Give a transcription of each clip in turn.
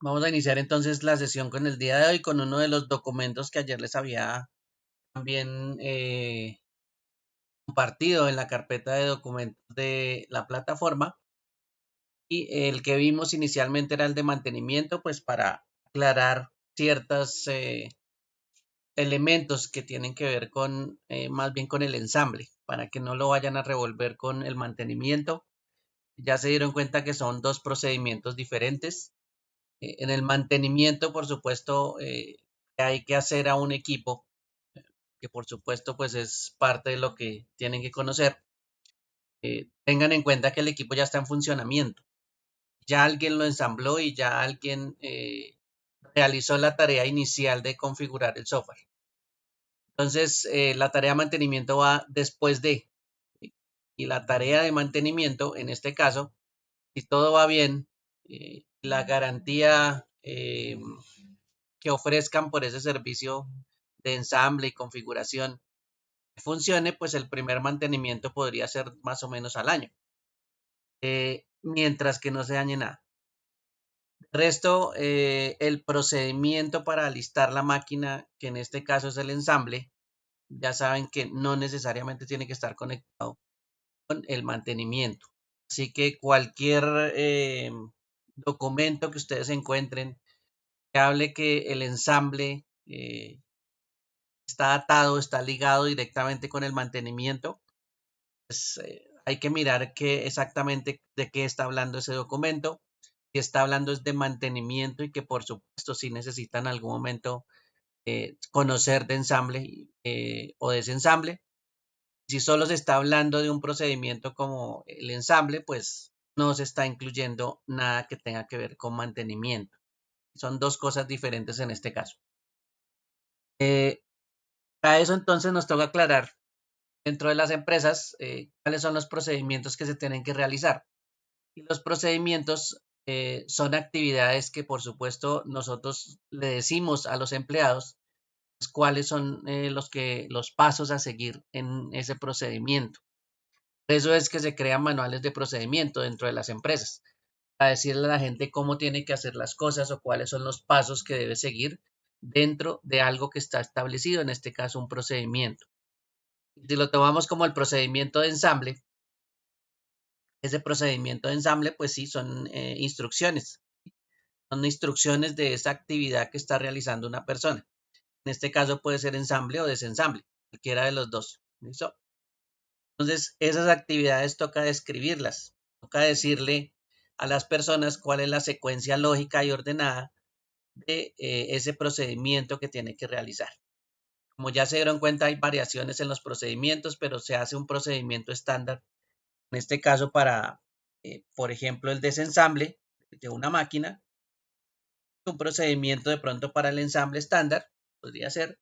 Vamos a iniciar entonces la sesión con el día de hoy con uno de los documentos que ayer les había también compartido en la carpeta de documentos de la plataforma. Y el que vimos inicialmente era el de mantenimiento, pues para aclarar ciertos elementos que tienen que ver con más bien con el ensamble, para que no lo vayan a revolver con el mantenimiento. Ya se dieron cuenta que son dos procedimientos diferentes. En el mantenimiento, por supuesto, que hay que hacer a un equipo, que por supuesto pues es parte de lo que tienen que conocer. Tengan en cuenta que el equipo ya está en funcionamiento. Ya alguien lo ensambló y ya alguien realizó la tarea inicial de configurar el software. Entonces, la tarea de mantenimiento va después de, ¿sí? Y la tarea de mantenimiento, en este caso, si todo va bien, la garantía que ofrezcan por ese servicio de ensamble y configuración funcione, pues el primer mantenimiento podría ser más o menos al año, mientras que no se dañe nada. Resto, el procedimiento para alistar la máquina, que en este caso es el ensamble, ya saben que no necesariamente tiene que estar conectado con el mantenimiento. Así que cualquier documento que ustedes encuentren que hable que el ensamble está atado, está ligado directamente con el mantenimiento, pues hay que mirar qué exactamente de qué está hablando ese documento. Si está hablando es de mantenimiento y que por supuesto si necesitan en algún momento conocer de ensamble o desensamble. Si solo se está hablando de un procedimiento como el ensamble, pues no se está incluyendo nada que tenga que ver con mantenimiento. Son dos cosas diferentes en este caso. Para eso entonces nos toca aclarar dentro de las empresas cuáles son los procedimientos que se tienen que realizar. Y los procedimientos son actividades que por supuesto nosotros le decimos a los empleados pues, cuáles son los pasos a seguir en ese procedimiento. Por eso es que se crean manuales de procedimiento dentro de las empresas, para decirle a la gente cómo tiene que hacer las cosas o cuáles son los pasos que debe seguir dentro de algo que está establecido, en este caso un procedimiento. Si lo tomamos como el procedimiento de ensamble, ese procedimiento de ensamble, pues sí, son instrucciones de esa actividad que está realizando una persona. En este caso puede ser ensamble o desensamble, cualquiera de los dos. ¿Listo? Entonces, esas actividades toca describirlas, toca decirle a las personas cuál es la secuencia lógica y ordenada de ese procedimiento que tiene que realizar. Como ya se dieron cuenta, hay variaciones en los procedimientos, pero se hace un procedimiento estándar. En este caso, para, por ejemplo, el desensamble de una máquina, un procedimiento de pronto para el ensamble estándar, podría ser,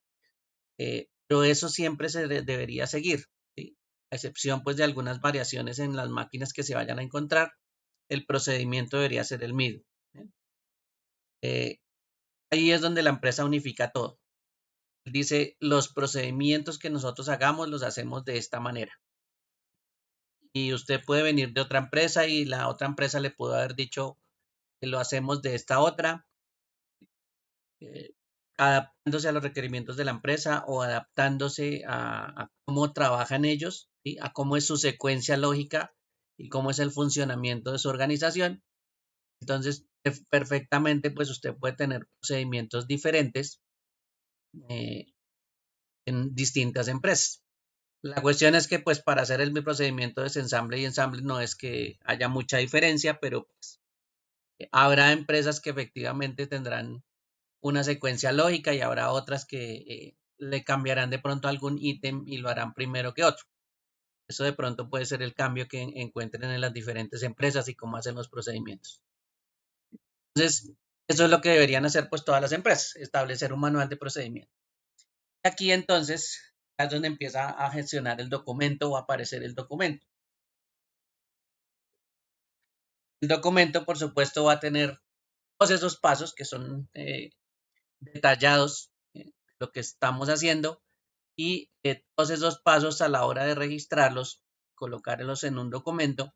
pero eso siempre se debería seguir, ¿sí? A excepción pues de algunas variaciones en las máquinas que se vayan a encontrar, el procedimiento debería ser el mismo. ¿Sí? Ahí es donde la empresa unifica todo. Dice, los procedimientos que nosotros hagamos los hacemos de esta manera. Y usted puede venir de otra empresa y la otra empresa le pudo haber dicho que lo hacemos de esta otra, eh, adaptándose a los requerimientos de la empresa o adaptándose a cómo trabajan ellos, ¿sí? A cómo es su secuencia lógica y cómo es el funcionamiento de su organización. Entonces, perfectamente, pues usted puede tener procedimientos diferentes eh, en distintas empresas. La cuestión es que, pues, para hacer el procedimiento de ensamble y ensamble no es que haya mucha diferencia, pero pues, habrá empresas que efectivamente tendrán una secuencia lógica y habrá otras que le cambiarán de pronto algún ítem y lo harán primero que otro. Eso de pronto puede ser el cambio que encuentren en las diferentes empresas y cómo hacen los procedimientos. Entonces, eso es lo que deberían hacer pues todas las empresas, establecer un manual de procedimiento. Aquí entonces es donde empieza a gestionar el documento o a aparecer el documento. El documento, por supuesto, va a tener todos esos pasos que son detallados, lo que estamos haciendo y todos esos pasos a la hora de registrarlos, colocarlos en un documento,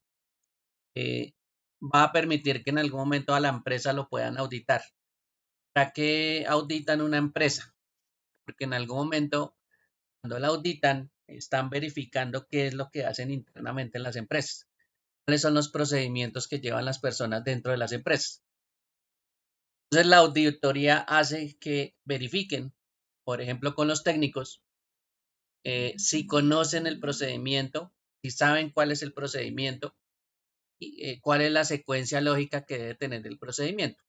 va a permitir que en algún momento a la empresa lo puedan auditar. ¿Para qué auditan una empresa? Porque en algún momento, cuando la auditan, están verificando qué es lo que hacen internamente en las empresas, cuáles son los procedimientos que llevan las personas dentro de las empresas. Entonces, la auditoría hace que verifiquen, por ejemplo, con los técnicos, si conocen el procedimiento, si saben cuál es el procedimiento y cuál es la secuencia lógica que debe tener el procedimiento.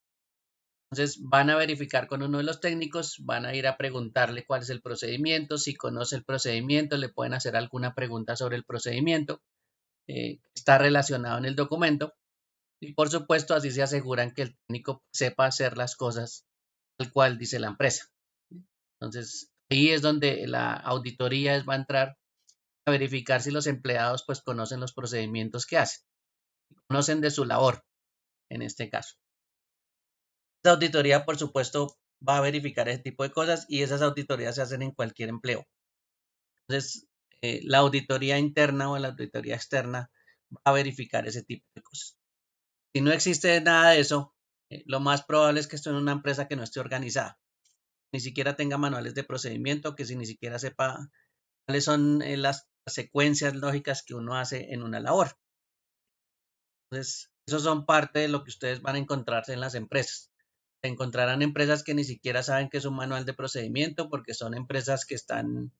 Entonces van a verificar con uno de los técnicos, van a ir a preguntarle cuál es el procedimiento, si conoce el procedimiento, le pueden hacer alguna pregunta sobre el procedimiento, está relacionado en el documento y por supuesto así se aseguran que el técnico sepa hacer las cosas tal cual dice la empresa. Entonces ahí es donde la auditoría va a entrar a verificar si los empleados pues conocen los procedimientos que hacen, conocen de su labor en este caso. Esta auditoría, por supuesto, va a verificar ese tipo de cosas y esas auditorías se hacen en cualquier empleo. Entonces, la auditoría interna o la auditoría externa va a verificar ese tipo de cosas. Si no existe nada de eso, lo más probable es que esté en una empresa que no esté organizada, ni siquiera tenga manuales de procedimiento, que si ni siquiera sepa cuáles son las secuencias lógicas que uno hace en una labor. Entonces, esos son parte de lo que ustedes van a encontrarse en las empresas. Se encontrarán empresas que ni siquiera saben qué es un manual de procedimiento porque son empresas que están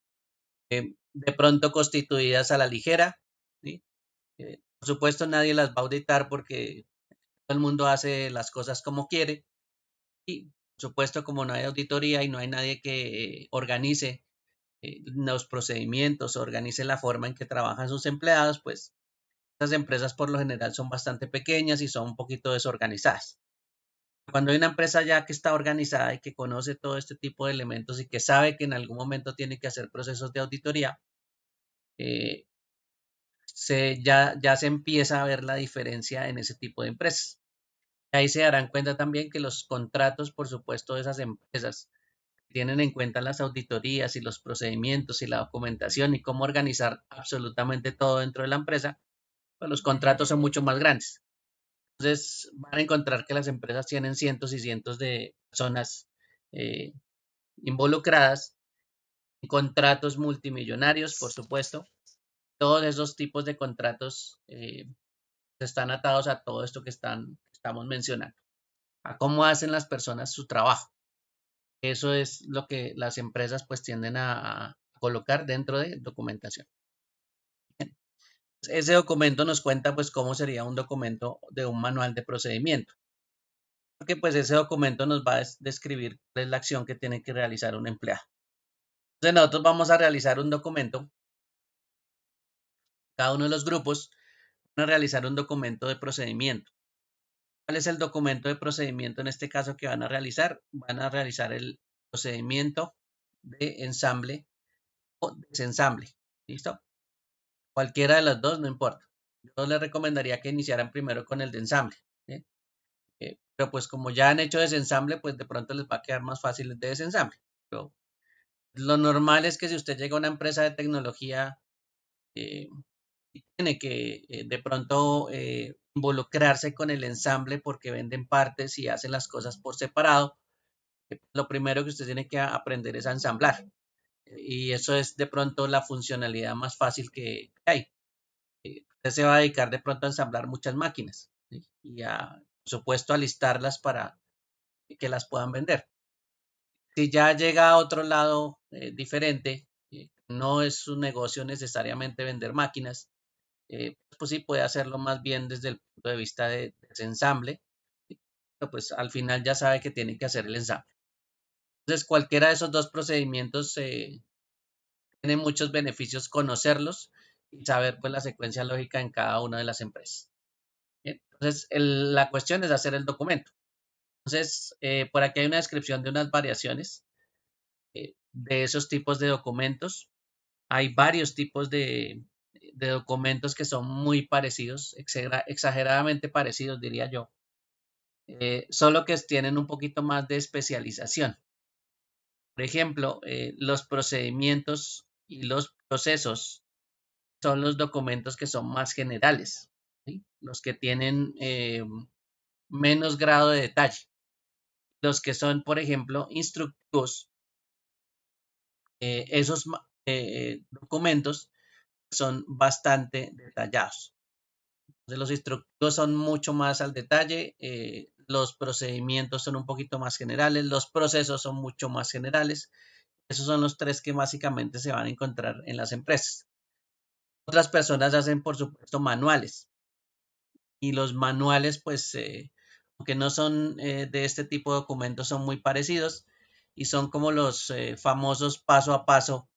de pronto constituidas a la ligera, ¿sí? Por supuesto, nadie las va a auditar porque todo el mundo hace las cosas como quiere y, por supuesto, como no hay auditoría y no hay nadie que organice los procedimientos, organice la forma en que trabajan sus empleados, pues estas empresas por lo general son bastante pequeñas y son un poquito desorganizadas. Cuando hay una empresa ya que está organizada y que conoce todo este tipo de elementos y que sabe que en algún momento tiene que hacer procesos de auditoría, eh, ya se empieza a ver la diferencia en ese tipo de empresas. Ahí se darán cuenta también que los contratos, por supuesto, de esas empresas tienen en cuenta las auditorías y los procedimientos y la documentación y cómo organizar absolutamente todo dentro de la empresa, pues los contratos son mucho más grandes. Entonces van a encontrar que las empresas tienen cientos y cientos de personas eh, involucradas en contratos multimillonarios, por supuesto. Todos esos tipos de contratos están atados a todo esto que estamos mencionando, a cómo hacen las personas su trabajo. Eso es lo que las empresas pues tienden a colocar dentro de documentación. Ese documento nos cuenta pues cómo sería un documento de un manual de procedimiento, porque pues ese documento nos va a describir cuál es la acción que tiene que realizar un empleado. Entonces nosotros vamos a realizar un documento, cada uno de los grupos van a realizar un documento de procedimiento. ¿Cuál es el documento de procedimiento en este caso que van a realizar? Van a realizar el procedimiento de ensamble o desensamble. ¿Listo? Cualquiera de las dos, no importa. Yo les recomendaría que iniciaran primero con el de ensamble. ¿Sí? Pero pues como ya han hecho desensamble, pues de pronto les va a quedar más fácil el de desensamble. Pero lo normal es que si usted llega a una empresa de tecnología eh, y tiene que de pronto involucrarse con el ensamble porque venden partes y hacen las cosas por separado, lo primero que usted tiene que aprender es a ensamblar. Y eso es de pronto la funcionalidad más fácil que hay. Usted se va a dedicar de pronto a ensamblar muchas máquinas, ¿sí? Y por supuesto a listarlas para que las puedan vender. Si ya llega a otro lado diferente, no es su negocio necesariamente vender máquinas, pues sí puede hacerlo más bien desde el punto de vista de desensamble, ¿sí? Pero pues al final ya sabe que tiene que hacer el ensamble. Entonces cualquiera de esos dos procedimientos tiene muchos beneficios conocerlos y saber pues la secuencia lógica en cada una de las empresas. Bien, entonces la cuestión es hacer el documento. Entonces por aquí hay una descripción de unas variaciones de esos tipos de documentos. Hay varios tipos de documentos que son muy parecidos, exageradamente parecidos, diría yo, solo que tienen un poquito más de especialización. Por ejemplo, los procedimientos y los procesos son los documentos que son más generales. ¿sí? Los que tienen menos grado de detalle. Los que son, por ejemplo, instructivos, esos documentos son bastante detallados. Entonces, los instructivos son mucho más al detalle, los procedimientos son un poquito más generales, los procesos son mucho más generales. Esos son los tres que básicamente se van a encontrar en las empresas. Otras personas hacen, por supuesto, manuales. Y los manuales, pues, aunque no son de este tipo de documentos, son muy parecidos y son como los famosos paso a paso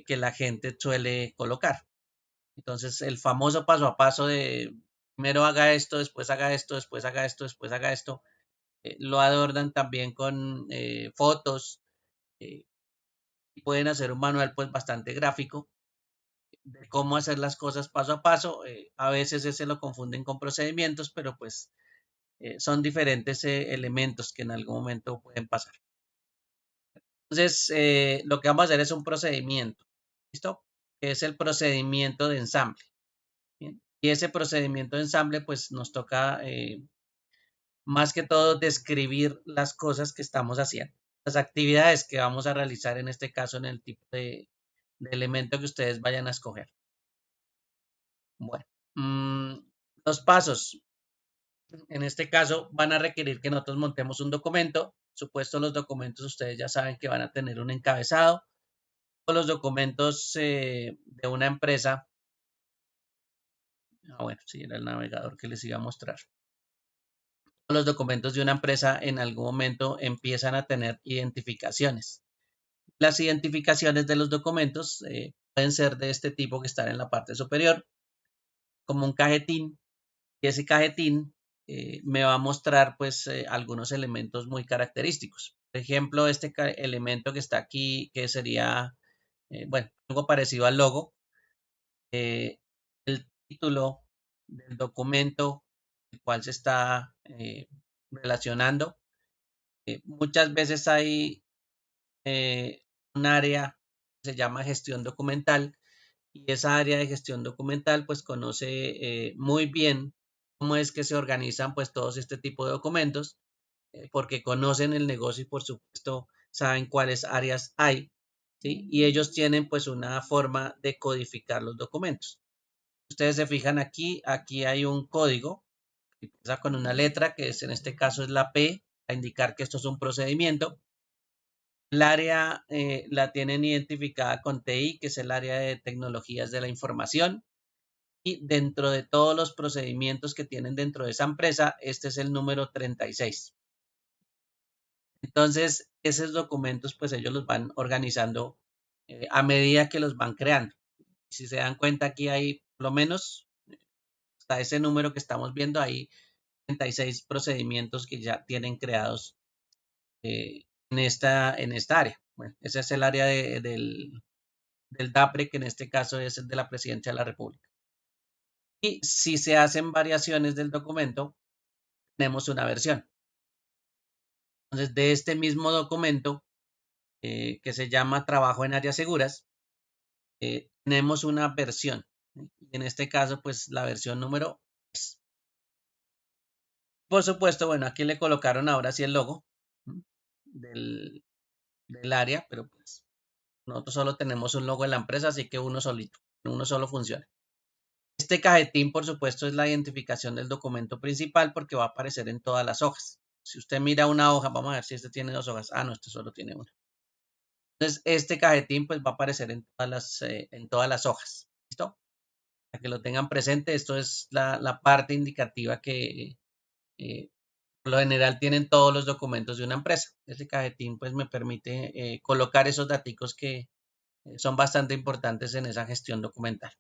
que la gente suele colocar. Entonces, el famoso paso a paso de primero haga esto, después haga esto, después haga esto, después haga esto, lo adornan también con fotos eh, y pueden hacer un manual pues bastante gráfico de cómo hacer las cosas paso a paso. A veces ese lo confunden con procedimientos, pero pues son diferentes elementos que en algún momento pueden pasar. Entonces, lo que vamos a hacer es un procedimiento, ¿listo? Es el procedimiento de ensamble. ¿Bien? Y ese procedimiento de ensamble, pues nos toca más que todo describir las cosas que estamos haciendo, las actividades que vamos a realizar en este caso en el tipo de elemento que ustedes vayan a escoger. Bueno, los pasos en este caso van a requerir que nosotros montemos un documento. Supuesto, los documentos ustedes ya saben que van a tener un encabezado. O los documentos de una empresa. Bueno, sí, era el navegador que les iba a mostrar. Los documentos de una empresa en algún momento empiezan a tener identificaciones. Las identificaciones de los documentos pueden ser de este tipo que están en la parte superior, como un cajetín, y ese cajetín me va a mostrar pues algunos elementos muy característicos. Por ejemplo, este elemento que está aquí, que sería, bueno, algo parecido al logo, el título del documento el cual se está relacionando. Muchas veces hay un área que se llama gestión documental y esa área de gestión documental pues conoce muy bien cómo es que se organizan pues todos este tipo de documentos porque conocen el negocio y por supuesto saben cuáles áreas hay, ¿sí? Y ellos tienen pues una forma de codificar los documentos. Ustedes se fijan aquí, aquí hay un código que empieza con una letra que es en este caso es la P, a indicar que esto es un procedimiento. El área la tienen identificada con TI, que es el área de tecnologías de la información. Y dentro de todos los procedimientos que tienen dentro de esa empresa, este es el número 36. Entonces, esos documentos, pues ellos los van organizando a medida que los van creando. Si se dan cuenta, aquí hay por lo menos hasta ese número que estamos viendo, hay 36 procedimientos que ya tienen creados en esta área. Bueno, ese es el área del DAPRE, que en este caso es el de la Presidencia de la República. Y si se hacen variaciones del documento, tenemos una versión. Entonces, de este mismo documento, que se llama Trabajo en Áreas Seguras, tenemos una versión. Y en este caso, pues la versión número 3. Por supuesto, bueno, aquí le colocaron ahora sí el logo del, del área, pero pues nosotros solo tenemos un logo de la empresa, así que uno solito, uno solo funciona. Este cajetín, por supuesto, es la identificación del documento principal porque va a aparecer en todas las hojas. Si usted mira una hoja, vamos a ver si este tiene dos hojas. Ah, no, este solo tiene una. Entonces, este cajetín pues va a aparecer en todas las hojas. ¿Listo? Para que lo tengan presente, esto es la parte indicativa que eh, por lo general tienen todos los documentos de una empresa. Este cajetín pues me permite colocar esos datos que son bastante importantes en esa gestión documental.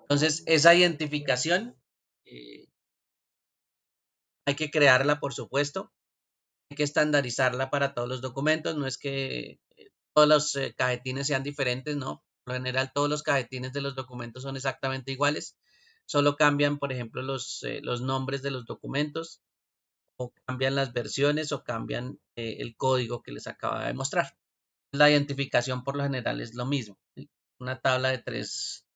Entonces, esa identificación eh, hay que crearla, por supuesto. Hay que estandarizarla para todos los documentos. No es que todos los cajetines sean diferentes, ¿no? Por lo general, todos los cajetines de los documentos son exactamente iguales. Solo cambian, por ejemplo, los nombres de los documentos o cambian las versiones o cambian el código que les acaba de mostrar. La identificación por lo general es lo mismo, ¿sí? Una tabla de tres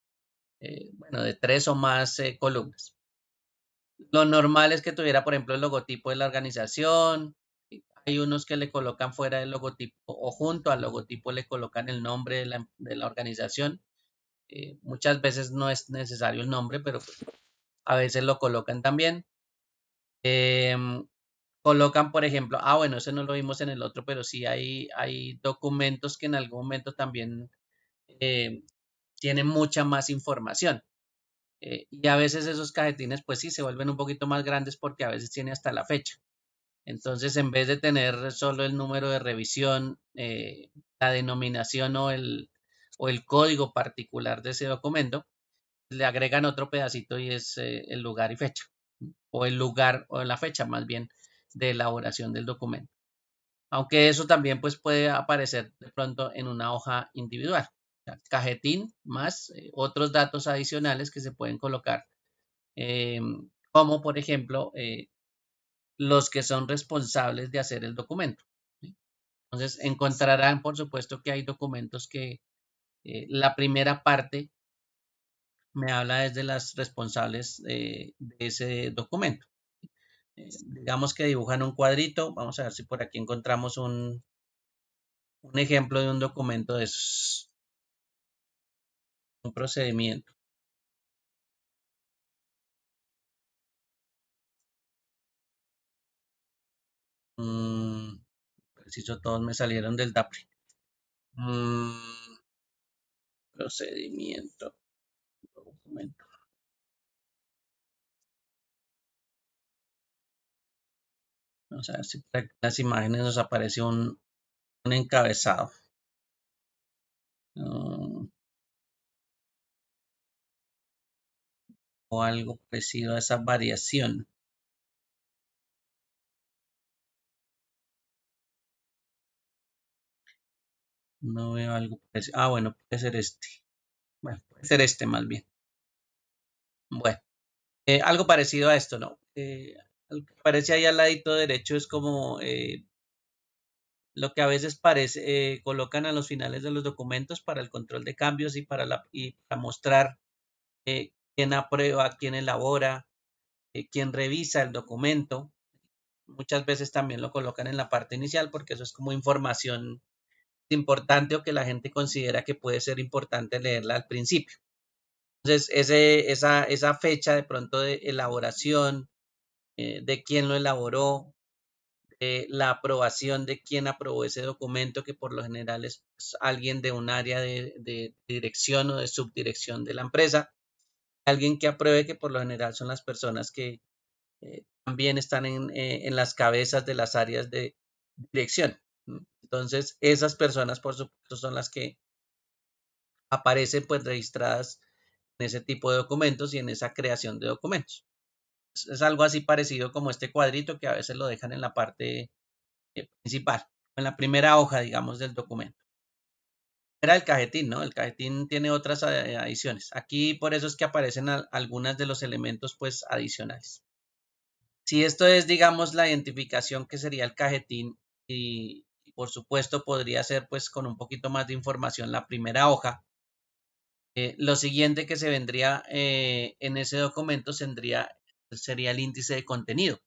bueno, de 3 o más columnas. Lo normal es que tuviera, por ejemplo, el logotipo de la organización. Hay unos que le colocan fuera del logotipo o junto al logotipo le colocan el nombre de la organización. Muchas veces no es necesario el nombre, pero pues, a veces lo colocan también. Em, Colocan, por ejemplo, bueno, eso no lo vimos en el otro, pero sí hay documentos que en algún momento también eh, tienen mucha más información. Y a veces esos cajetines, pues sí, se vuelven un poquito más grandes porque a veces tiene hasta la fecha. Entonces, en vez de tener solo el número de revisión, la denominación o el código particular de ese documento, le agregan otro pedacito y es el lugar y fecha, o el lugar o la fecha más bien de elaboración del documento. Aunque eso también pues puede aparecer de pronto en una hoja individual. O sea, cajetín más otros datos adicionales que se pueden colocar, como por ejemplo los que son responsables de hacer el documento. ¿Sí? Entonces encontrarán por supuesto que hay documentos que la primera parte me habla desde las responsables de ese documento. Digamos que dibujan un cuadrito. Vamos a ver si por aquí encontramos un ejemplo de un documento de esos, un procedimiento. Preciso, todos me salieron del DAPRE. Procedimiento, documento. Vamos a ver si por aquí en las imágenes nos aparece un encabezado. mm, o algo parecido a esa variación. No veo algo parecido. Bueno, puede ser este. Bueno, puede ser este más bien. Bueno, algo parecido a esto, ¿no? Lo que aparece ahí al ladito derecho es como lo que a veces parece, colocan a los finales de los documentos para el control de cambios y para mostrar quién aprueba, quién elabora, quién revisa el documento. Muchas veces también lo colocan en la parte inicial porque eso es como información importante o que la gente considera que puede ser importante leerla al principio. Entonces, esa fecha de pronto de elaboración, de quién lo elaboró, la aprobación de quién aprobó ese documento, que por lo general es pues, alguien de un área de dirección o de subdirección de la empresa, alguien que apruebe, que por lo general son las personas que también están en las cabezas de las áreas de dirección. Entonces, esas personas, por supuesto, son las que aparecen pues registradas en ese tipo de documentos y en esa creación de documentos. Es algo así parecido como este cuadrito que a veces lo dejan en la parte principal, en la primera hoja, digamos, del documento. Era el cajetín, ¿no? El cajetín tiene otras adiciones. Aquí por eso es que aparecen algunas de los elementos pues adicionales. Si esto es, digamos, la identificación que sería el cajetín y por supuesto podría ser pues con un poquito más de información la primera hoja. Lo siguiente que se vendría en ese documento sería el índice de contenido.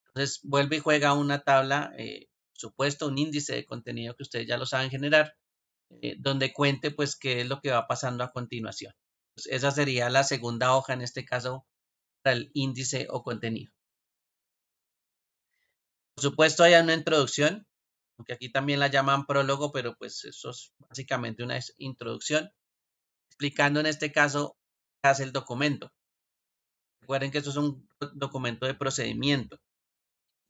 Entonces vuelve y juega una tabla, supuesto, un índice de contenido que ustedes ya lo saben generar, donde cuente pues qué es lo que va pasando a continuación. Pues, esa sería la segunda hoja en este caso para el índice o contenido. Por supuesto hay una introducción, aunque aquí también la llaman prólogo, pero pues eso es básicamente una introducción, explicando en este caso qué hace el documento. Recuerden que esto es un documento de procedimiento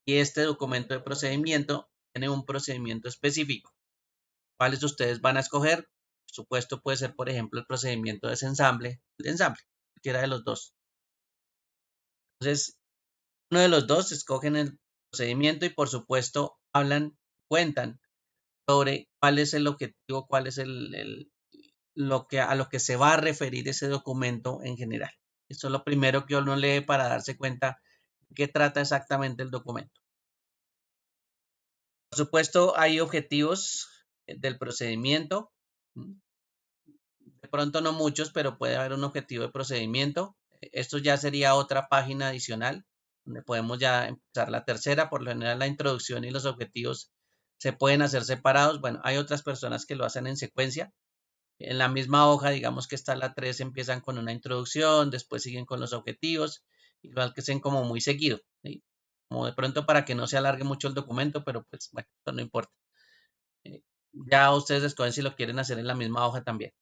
y este documento de procedimiento tiene un procedimiento específico. ¿Cuáles ustedes van a escoger? Por supuesto, puede ser, por ejemplo, el procedimiento de ensamble, cualquiera de los dos. Entonces, uno de los dos escogen el procedimiento y, por supuesto, cuentan sobre cuál es el objetivo, cuál es a lo que se va a referir ese documento en general. Eso es lo primero que uno lee para darse cuenta de qué trata exactamente el documento. Por supuesto, hay objetivos del procedimiento. pronto no muchos, pero puede haber un objetivo de procedimiento. Esto ya sería otra página adicional, donde podemos ya empezar la tercera. Por lo general, la introducción y los objetivos se pueden hacer separados. Bueno, hay otras personas que lo hacen en secuencia. En la misma hoja, digamos que está la 3, empiezan con una introducción, después siguen con los objetivos, igual que sean como muy seguido, ¿sí? Como de pronto para que no se alargue mucho el documento, pero pues bueno, eso no importa. Eh, ya ustedes escogen si lo quieren hacer en la misma hoja también.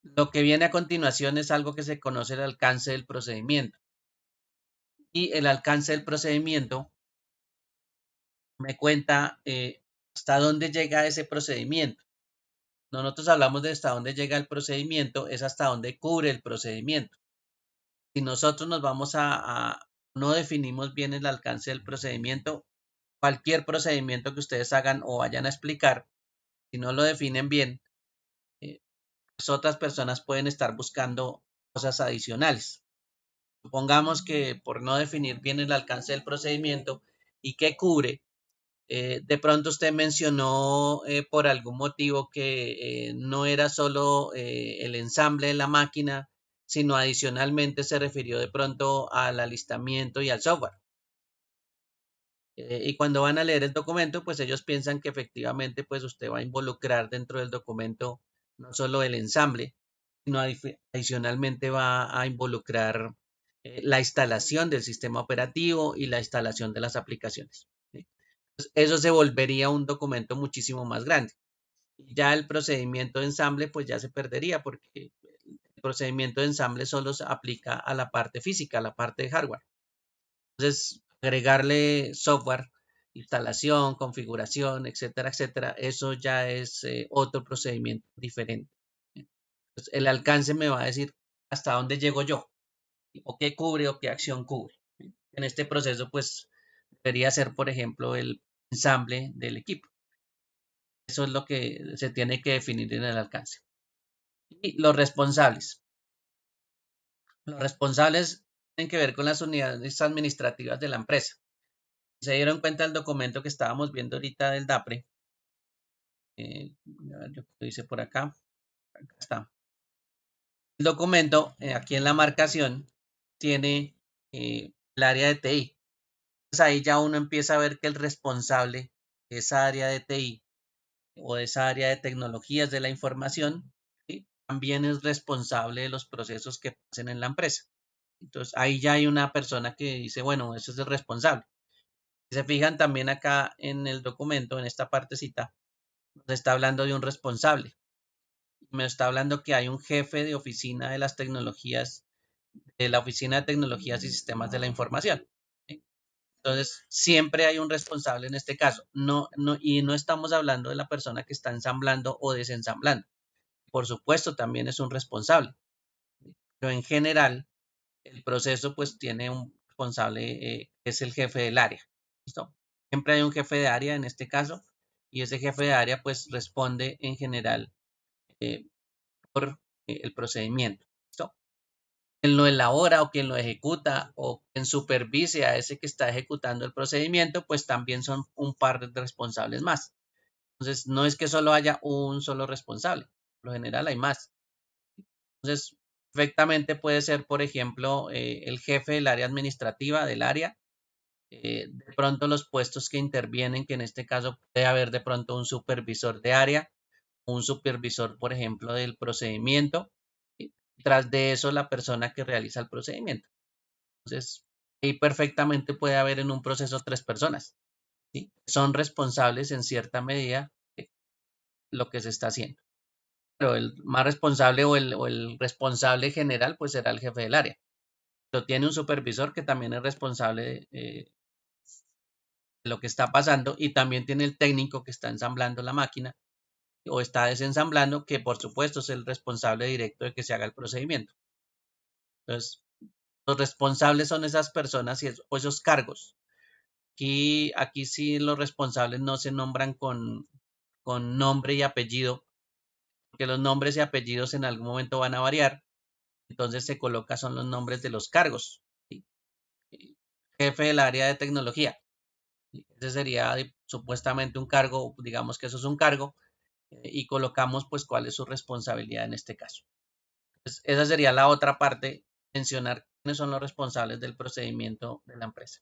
Lo que viene a continuación es algo que se conoce el alcance del procedimiento. Y el alcance del procedimiento me cuenta hasta dónde llega ese procedimiento. Nosotros hablamos de hasta dónde llega el procedimiento, es hasta dónde cubre el procedimiento. Si nosotros nos vamos no definimos bien el alcance del procedimiento, cualquier procedimiento que ustedes hagan o vayan a explicar, si no lo definen bien, pues otras personas pueden estar buscando cosas adicionales. Supongamos que por no definir bien el alcance del procedimiento y qué cubre, de pronto usted mencionó por algún motivo que no era solo el ensamble de la máquina, sino adicionalmente se refirió de pronto al alistamiento y al software. Y cuando van a leer el documento, pues ellos piensan que efectivamente pues usted va a involucrar dentro del documento no solo el ensamble, sino adicionalmente va a involucrar la instalación del sistema operativo y la instalación de las aplicaciones. ¿Sí? Entonces, eso se volvería un documento muchísimo más grande. Y ya el procedimiento de ensamble pues ya se perdería porque el procedimiento de ensamble solo se aplica a la parte física, a la parte de hardware. Entonces, agregarle software, instalación, configuración, etcétera, etcétera, eso ya es otro procedimiento diferente. Entonces, el alcance me va a decir hasta dónde llego yo, o qué cubre o qué acción cubre. En este proceso, pues, debería ser, por ejemplo, el ensamble del equipo. Eso es lo que se tiene que definir en el alcance. Y los responsables. Los responsables tienen que ver con las unidades administrativas de la empresa. Se dieron cuenta del documento que estábamos viendo ahorita del DAPRE. Yo lo hice por acá. Acá está. El documento, aquí en la marcación, tiene el área de TI. Entonces ahí ya uno empieza a ver que el responsable de esa área de TI o de esa área de tecnologías de la información, ¿sí? También es responsable de los procesos que pasen en la empresa. Entonces ahí ya hay una persona que dice, bueno, ese es el responsable. Si se fijan también acá en el documento, en esta partecita, nos está hablando de un responsable. Me está hablando que hay un jefe de oficina de las tecnologías, de la Oficina de Tecnologías y Sistemas de la Información. ¿Sí? Entonces, siempre hay un responsable en este caso. Y no estamos hablando de la persona que está ensamblando o desensamblando. Por supuesto, también es un responsable. Pero en general, el proceso pues tiene un responsable que es el jefe del área. ¿Listo? Siempre hay un jefe de área en este caso y ese jefe de área pues responde en general eh, por el procedimiento. ¿Listo? Quien lo elabora o quien lo ejecuta o quien supervise a ese que está ejecutando el procedimiento, pues también son un par de responsables más. Entonces, no es que solo haya un solo responsable, por lo general hay más. Entonces, perfectamente puede ser, por ejemplo, el jefe del área administrativa del área, de pronto los puestos que intervienen, que en este caso puede haber de pronto un supervisor de área, un supervisor, por ejemplo, del procedimiento, y tras de eso la persona que realiza el procedimiento. Entonces, ahí perfectamente puede haber en un proceso 3 personas, ¿sí? Son responsables en cierta medida de lo que se está haciendo. Pero el más responsable o el responsable general, pues será el jefe del área. Pero tiene un supervisor que también es responsable de lo que está pasando y también tiene el técnico que está ensamblando la máquina o está desensamblando, que por supuesto es el responsable directo de que se haga el procedimiento. Entonces, los responsables son esas personas o esos cargos. Aquí sí los responsables no se nombran con nombre y apellido, porque los nombres y apellidos en algún momento van a variar. Entonces se coloca son los nombres de los cargos. ¿Sí? Jefe del área de tecnología. Ese sería supuestamente un cargo, digamos que eso es un cargo. y colocamos pues cuál es su responsabilidad en este caso. Entonces, esa sería la otra parte, mencionar quiénes son los responsables del procedimiento de la empresa.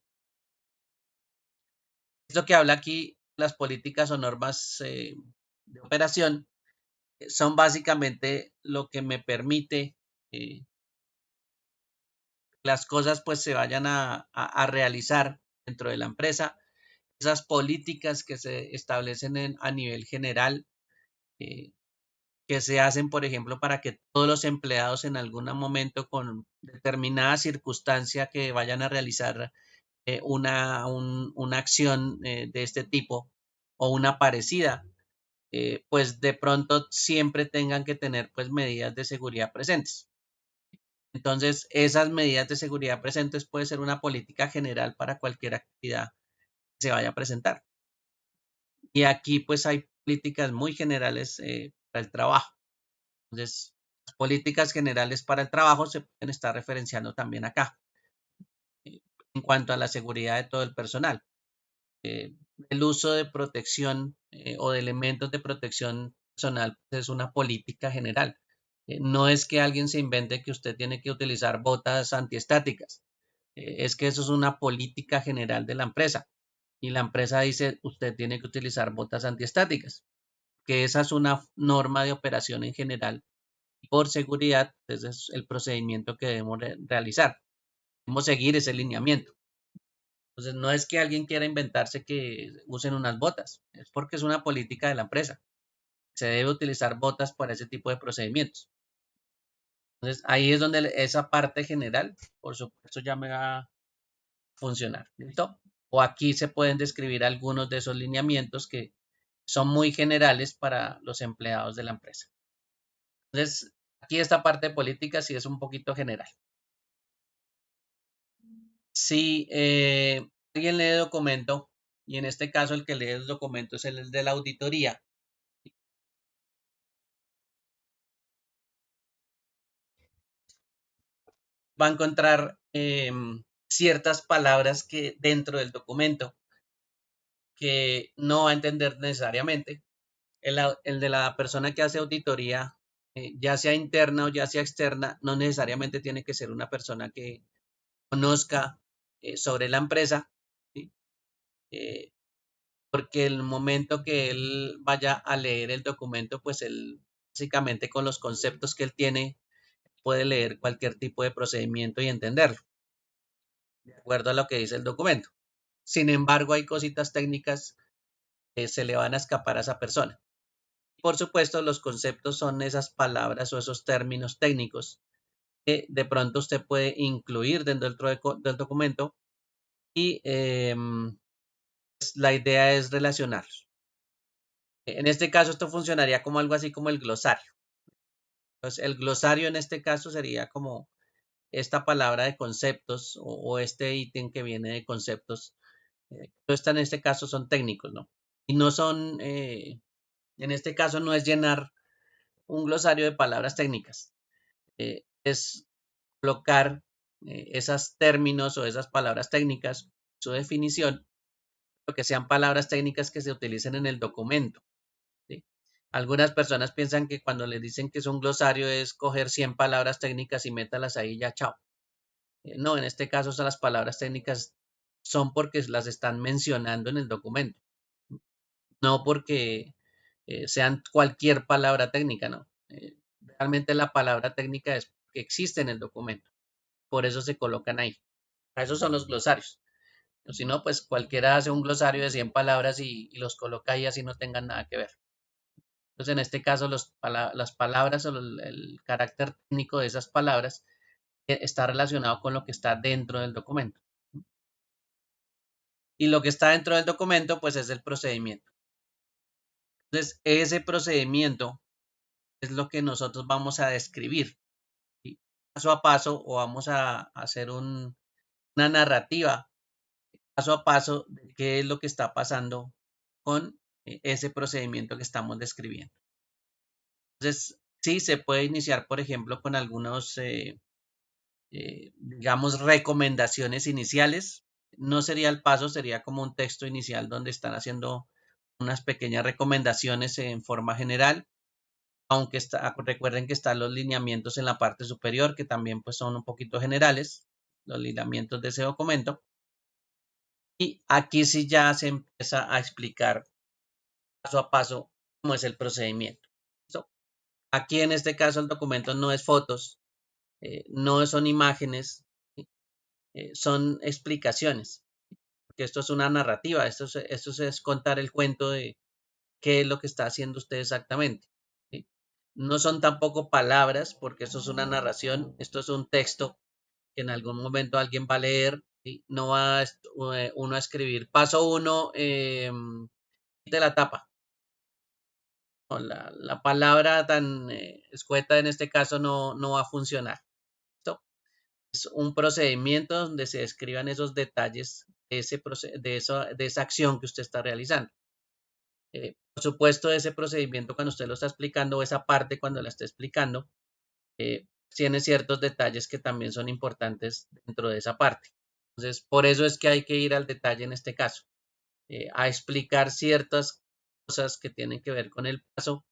Esto que habla aquí, las políticas o normas de operación, son básicamente lo que me permite que las cosas pues se vayan a realizar dentro de la empresa. Esas políticas que se establecen a nivel general, eh, que se hacen, por ejemplo, para que todos los empleados en algún momento con determinada circunstancia que vayan a realizar una acción de este tipo o una parecida, pues de pronto siempre tengan que tener pues medidas de seguridad presentes. Entonces, esas medidas de seguridad presentes puede ser una política general para cualquier actividad que se vaya a presentar. Y aquí pues hay políticas muy generales para el trabajo. Entonces, las políticas generales para el trabajo se pueden estar referenciando también acá, eh, en cuanto a la seguridad de todo el personal. El uso de protección o de elementos de protección personal pues, es una política general. No es que alguien se invente que usted tiene que utilizar botas antiestáticas. Es que eso es una política general de la empresa. Y la empresa dice, usted tiene que utilizar botas antiestáticas, que esa es una norma de operación en general. Por seguridad, ese es el procedimiento que debemos realizar. Debemos seguir ese lineamiento. Entonces, no es que alguien quiera inventarse que usen unas botas, es porque es una política de la empresa. Se debe utilizar botas para ese tipo de procedimientos. Entonces, ahí es donde esa parte general, por supuesto, ya me va a funcionar. ¿Listo? O aquí se pueden describir algunos de esos lineamientos que son muy generales para los empleados de la empresa. Entonces, aquí esta parte de política sí es un poquito general. Si alguien lee el documento, y en este caso el que lee el documento es el de la auditoría, va a encontrar ciertas palabras que dentro del documento que no va a entender necesariamente. El de la persona que hace auditoría, ya sea interna o ya sea externa, no necesariamente tiene que ser una persona que conozca sobre la empresa, ¿sí? Eh, porque el momento que él vaya a leer el documento, pues él básicamente con los conceptos que él tiene puede leer cualquier tipo de procedimiento y entenderlo, de acuerdo a lo que dice el documento. Sin embargo, hay cositas técnicas que se le van a escapar a esa persona. Por supuesto, los conceptos son esas palabras o esos términos técnicos que de pronto usted puede incluir dentro del documento y pues, la idea es relacionarlos. En este caso, esto funcionaría como algo así como el glosario. Entonces, el glosario en este caso sería como esta palabra de conceptos o este ítem que viene de conceptos. En este caso son técnicos, ¿no? Y no son, en este caso no es llenar un glosario de palabras técnicas, es colocar esos términos o esas palabras técnicas, su definición, lo que sean palabras técnicas que se utilicen en el documento. ¿Sí? Algunas personas piensan que cuando les dicen que es un glosario es coger 100 palabras técnicas y métalas ahí y ya, chao. No, en este caso son las palabras técnicas son porque las están mencionando en el documento, no porque sean cualquier palabra técnica, no. Realmente la palabra técnica es que existe en el documento, por eso se colocan ahí. A esos son los glosarios. Si no, pues cualquiera hace un glosario de 100 palabras y los coloca ahí así no tengan nada que ver. Entonces, en este caso, las palabras o el carácter técnico de esas palabras está relacionado con lo que está dentro del documento. Y lo que está dentro del documento, pues es el procedimiento. Entonces, ese procedimiento es lo que nosotros vamos a describir, ¿sí? Paso a paso, o vamos a hacer una narrativa paso a paso de qué es lo que está pasando con ese procedimiento que estamos describiendo. Entonces, sí, se puede iniciar, por ejemplo, con algunos, digamos, recomendaciones iniciales. No sería el paso, sería como un texto inicial donde están haciendo unas pequeñas recomendaciones en forma general, aunque recuerden que están los lineamientos en la parte superior, que también pues son un poquito generales, los lineamientos de ese documento. Y aquí sí ya se empieza a explicar paso a paso cómo es el procedimiento. ¿Listo? Aquí en este caso el documento no es fotos, no son imágenes, son explicaciones, porque esto es una narrativa, esto es contar el cuento de qué es lo que está haciendo usted exactamente. ¿Sí? No son tampoco palabras, porque esto es una narración, esto es un texto que en algún momento alguien va a leer, ¿sí? No va uno a escribir paso uno, de la tapa. No, la palabra tan escueta en este caso no va a funcionar. ¿Listo? Es un procedimiento donde se describan esos detalles de, de esa acción que usted está realizando. Por supuesto, ese procedimiento cuando usted lo está explicando o esa parte cuando la está explicando, tiene ciertos detalles que también son importantes dentro de esa parte. Entonces, por eso es que hay que ir al detalle en este caso, a explicar ciertas cosas que tienen que ver con el paso,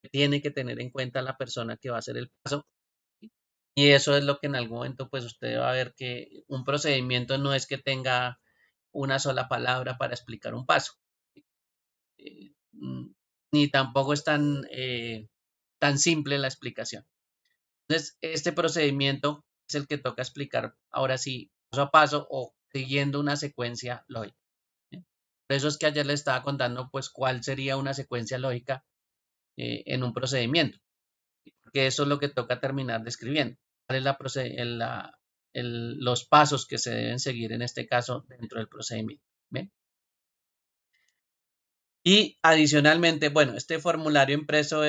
que tiene que tener en cuenta la persona que va a hacer el paso. Y eso es lo que en algún momento pues usted va a ver que un procedimiento no es que tenga una sola palabra para explicar un paso. Ni tampoco es tan simple la explicación. Entonces, este procedimiento es el que toca explicar ahora sí, paso a paso o siguiendo una secuencia lógica. ¿Sí? Por eso es que ayer le estaba contando, pues, cuál sería una secuencia lógica en un procedimiento, porque eso es lo que toca terminar describiendo. ¿Cuál es los pasos que se deben seguir en este caso dentro del procedimiento? ¿Bien? Y adicionalmente, bueno, este formulario impreso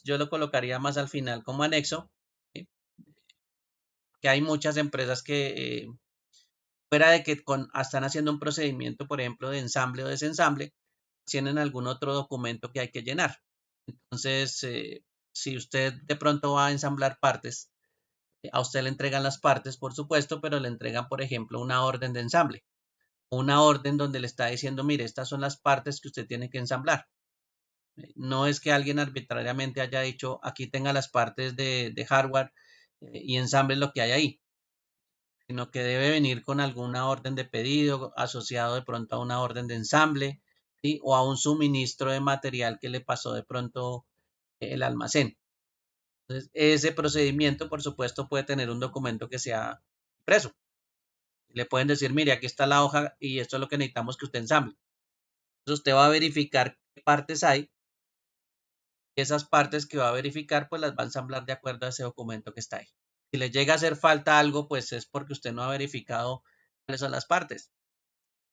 yo lo colocaría más al final como anexo, ¿sí? Que hay muchas empresas que fuera de que están haciendo un procedimiento, por ejemplo, de ensamble o desensamble, tienen algún otro documento que hay que llenar. Entonces, si usted de pronto va a ensamblar partes, a usted le entregan las partes, por supuesto, pero le entregan, por ejemplo, una orden de ensamble, o una orden donde le está diciendo, mire, estas son las partes que usted tiene que ensamblar. No es que alguien arbitrariamente haya dicho, aquí tenga las partes de hardware y ensamble lo que hay ahí, sino que debe venir con alguna orden de pedido asociado de pronto a una orden de ensamble, ¿sí? O a un suministro de material que le pasó de pronto el almacén. Entonces, ese procedimiento, por supuesto, puede tener un documento que sea impreso. Le pueden decir, mire, aquí está la hoja y esto es lo que necesitamos que usted ensamble. Entonces, usted va a verificar qué partes hay. Esas partes que va a verificar, pues las va a ensamblar de acuerdo a ese documento que está ahí. Si le llega a hacer falta algo, pues es porque usted no ha verificado cuáles son las partes.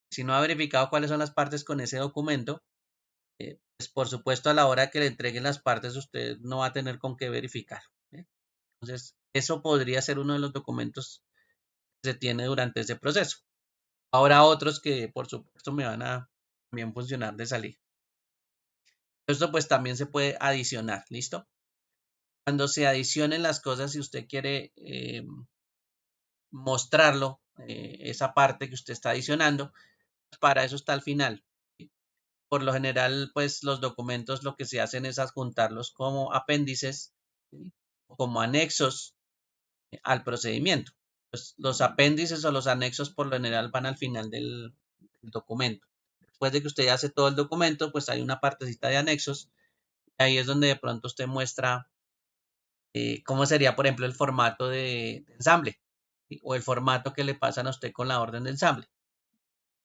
Si no ha verificado cuáles son las partes con ese documento, pues por supuesto a la hora que le entreguen las partes usted no va a tener con qué verificar. ¿Eh? Entonces, eso podría ser uno de los documentos que se tiene durante ese proceso. Ahora otros que por supuesto me van a también funcionar de salir. Esto pues también se puede adicionar, ¿listo? Cuando se adicionen las cosas, si usted quiere mostrarlo, esa parte que usted está adicionando, pues para eso está al final. ¿Sí? Por lo general, pues los documentos lo que se hacen es adjuntarlos como apéndices, ¿sí? O como anexos al procedimiento. Pues, los apéndices o los anexos por lo general van al final del documento. Después de que usted hace todo el documento, pues hay una partecita de anexos. Ahí es donde de pronto usted muestra cómo sería, por ejemplo, el formato de ensamble, ¿sí? O el formato que le pasan a usted con la orden de ensamble.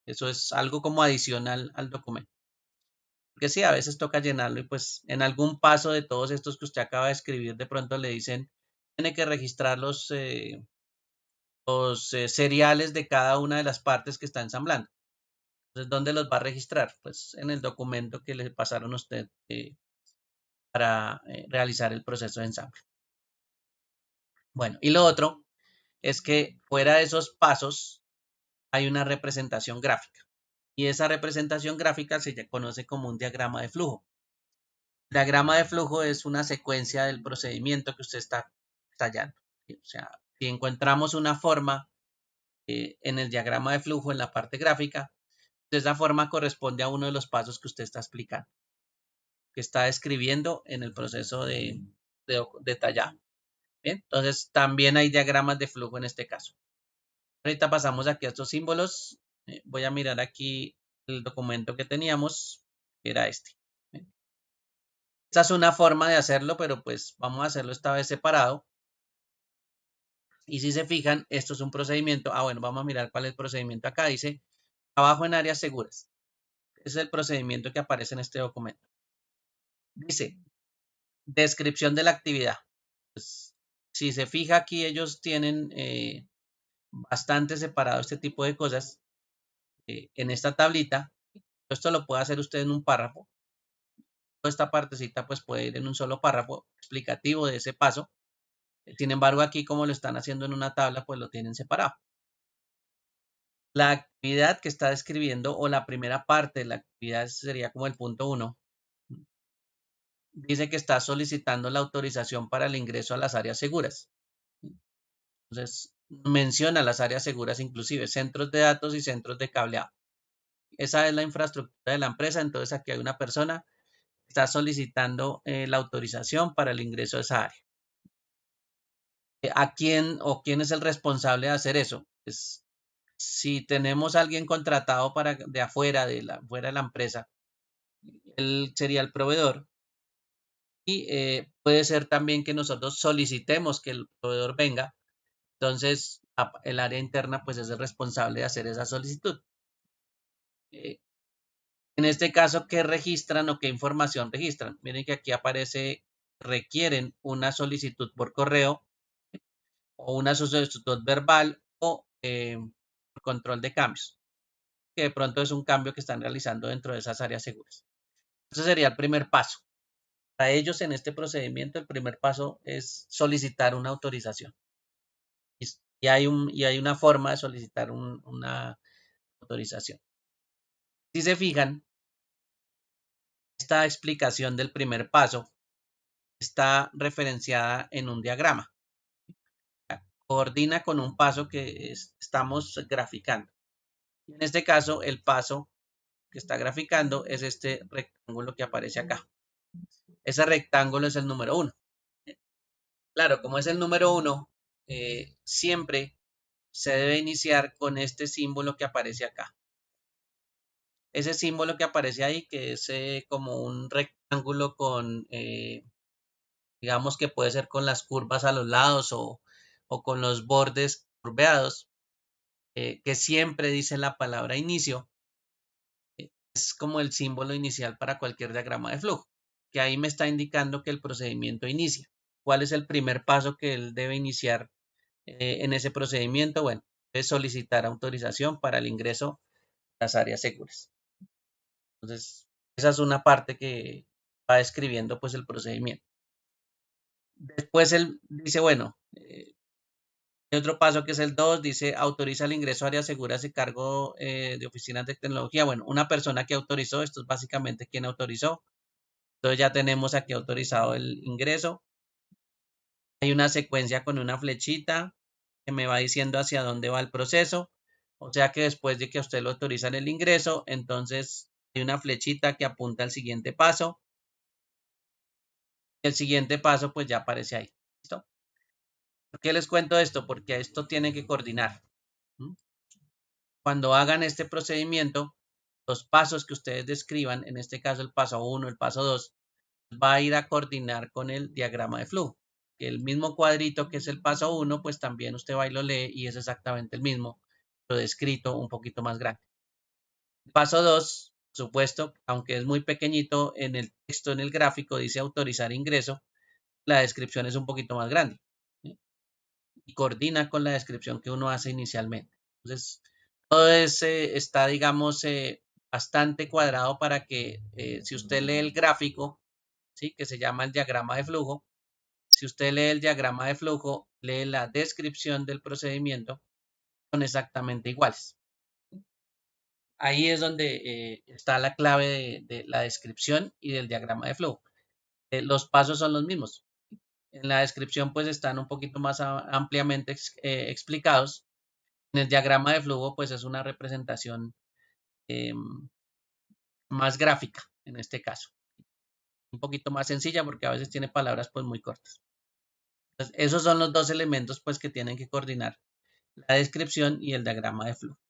Eso es algo como adicional al documento. Porque sí, a veces toca llenarlo y pues en algún paso de todos estos que usted acaba de escribir, de pronto le dicen, tiene que registrar los seriales de cada una de las partes que está ensamblando. Entonces, ¿dónde los va a registrar? Pues en el documento que le pasaron a usted para realizar el proceso de ensamble. Bueno, y lo otro es que fuera de esos pasos hay una representación gráfica. Y esa representación gráfica se conoce como un diagrama de flujo. El diagrama de flujo es una secuencia del procedimiento que usted está tallando. ¿Sí? O sea, si encontramos una forma en el diagrama de flujo en la parte gráfica, De esa forma corresponde a uno de los pasos que usted está explicando, que está describiendo en el proceso de detallado. Bien, entonces también hay diagramas de flujo en este caso. Ahorita pasamos aquí a estos símbolos. Voy a mirar aquí el documento que teníamos, que era este. Bien. Esta es una forma de hacerlo, pero pues vamos a hacerlo esta vez separado. Y si se fijan, esto es un procedimiento. Bueno, vamos a mirar cuál es el procedimiento acá. Dice, trabajo en áreas seguras. Es el procedimiento que aparece en este documento. Dice, descripción de la actividad. Pues, si se fija aquí, ellos tienen bastante separado este tipo de cosas en esta tablita. Esto lo puede hacer usted en un párrafo. Toda esta partecita pues puede ir en un solo párrafo explicativo de ese paso. Sin embargo, aquí como lo están haciendo en una tabla, pues lo tienen separado. La actividad que está describiendo o la primera parte de la actividad sería como el punto 1. Dice que está solicitando la autorización para el ingreso a las áreas seguras. Entonces, menciona las áreas seguras, inclusive centros de datos y centros de cableado. Esa es la infraestructura de la empresa. Entonces, aquí hay una persona que está solicitando la autorización para el ingreso a esa área. ¿A quién o quién es el responsable de hacer eso? Pues, si tenemos a alguien contratado de afuera fuera de la empresa, él sería el proveedor. Y puede ser también que nosotros solicitemos que el proveedor venga. Entonces, el área interna pues es el responsable de hacer esa solicitud. En este caso, ¿qué registran o qué información registran? Miren que aquí aparece, requieren una solicitud por correo o una solicitud verbal o control de cambios, que de pronto es un cambio que están realizando dentro de esas áreas seguras. Ese sería el primer paso. Para ellos en este procedimiento, el primer paso es solicitar una autorización. Y hay una forma de solicitar una autorización. Si se fijan, esta explicación del primer paso está referenciada en un diagrama. Coordina con un paso que estamos graficando. En este caso, el paso que está graficando es este rectángulo que aparece acá. Ese rectángulo es el número 1. Claro, como es el número 1, siempre se debe iniciar con este símbolo que aparece acá. Ese símbolo que aparece ahí, que es como un rectángulo con, digamos que puede ser con las curvas a los lados o con los bordes curveados, que siempre dice la palabra inicio, es como el símbolo inicial para cualquier diagrama de flujo, que ahí me está indicando que el procedimiento inicia. ¿Cuál es el primer paso que él debe iniciar en ese procedimiento? Bueno, es solicitar autorización para el ingreso a las áreas seguras. Entonces, esa es una parte que va describiendo pues el procedimiento. Después él dice, bueno, hay otro paso que es el 2, dice autoriza el ingreso a áreas seguras y cargo de oficinas de tecnología. Bueno, una persona que autorizó, esto es básicamente quien autorizó. Entonces ya tenemos aquí autorizado el ingreso. Hay una secuencia con una flechita que me va diciendo hacia dónde va el proceso. O sea que después de que a usted lo autorizan el ingreso, entonces hay una flechita que apunta al siguiente paso. El siguiente paso pues ya aparece ahí. ¿Listo? ¿Por qué les cuento esto? Porque esto tiene que coordinar. Cuando hagan este procedimiento, los pasos que ustedes describan, en este caso el paso 1, el paso 2, va a ir a coordinar con el diagrama de flujo. El mismo cuadrito que es el paso 1, pues también usted va y lo lee y es exactamente el mismo, lo descrito un poquito más grande. El paso 2, por supuesto, aunque es muy pequeñito, en el texto, en el gráfico dice autorizar ingreso, la descripción es un poquito más grande, ¿sí? Y coordina con la descripción que uno hace inicialmente. Entonces, todo está, digamos, bastante cuadrado para que si usted lee el gráfico, ¿sí? Que se llama el diagrama de flujo, si usted lee el diagrama de flujo, lee la descripción del procedimiento, son exactamente iguales. Ahí es donde está la clave de la descripción y del diagrama de flujo. Los pasos son los mismos. En la descripción pues están un poquito más ampliamente explicados. En el diagrama de flujo pues es una representación más gráfica en este caso. Un poquito más sencilla porque a veces tiene palabras pues muy cortas. Entonces, esos son los dos elementos pues que tienen que coordinar la descripción y el diagrama de flujo.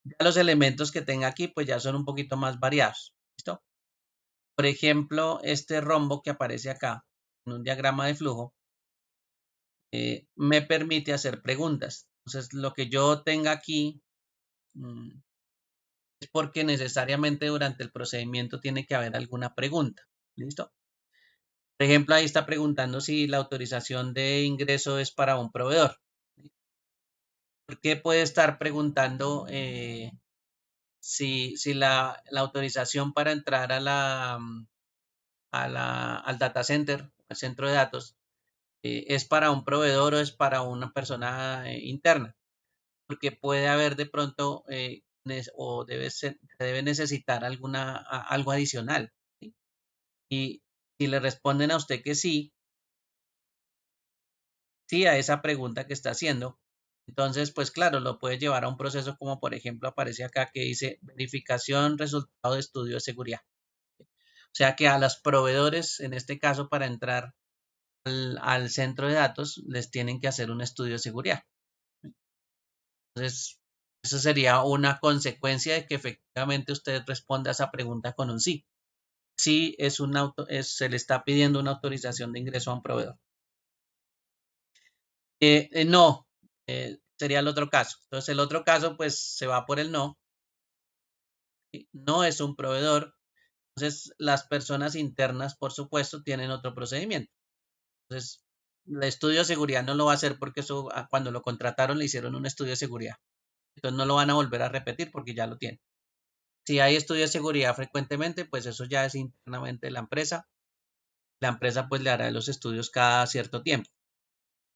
Ya los elementos que tenga aquí pues ya son un poquito más variados. ¿Listo? Por ejemplo, este rombo que aparece acá en un diagrama de flujo me permite hacer preguntas. Entonces, lo que yo tenga aquí es porque necesariamente durante el procedimiento tiene que haber alguna pregunta. ¿Listo? Por ejemplo, ahí está preguntando si la autorización de ingreso es para un proveedor. ¿Por qué puede estar preguntando si la autorización para entrar al data center, al centro de datos, es para un proveedor o es para una persona interna? Porque puede haber de pronto o debe necesitar algo adicional. ¿Sí? Y si le responden a usted que sí, sí a esa pregunta que está haciendo, entonces, pues claro, lo puede llevar a un proceso como por ejemplo aparece acá que dice verificación resultado de estudio de seguridad. O sea que a los proveedores, en este caso, para entrar al centro de datos, les tienen que hacer un estudio de seguridad. Entonces, eso sería una consecuencia de que efectivamente usted responda a esa pregunta con un sí. Sí se le está pidiendo una autorización de ingreso a un proveedor. No, sería el otro caso. Entonces, el otro caso, pues se va por el no. ¿Sí? No es un proveedor. Entonces, las personas internas, por supuesto, tienen otro procedimiento. Entonces, el estudio de seguridad no lo va a hacer porque eso, cuando lo contrataron le hicieron un estudio de seguridad. Entonces, no lo van a volver a repetir porque ya lo tienen. Si hay estudio de seguridad frecuentemente, pues eso ya es internamente de la empresa. La empresa pues le hará los estudios cada cierto tiempo.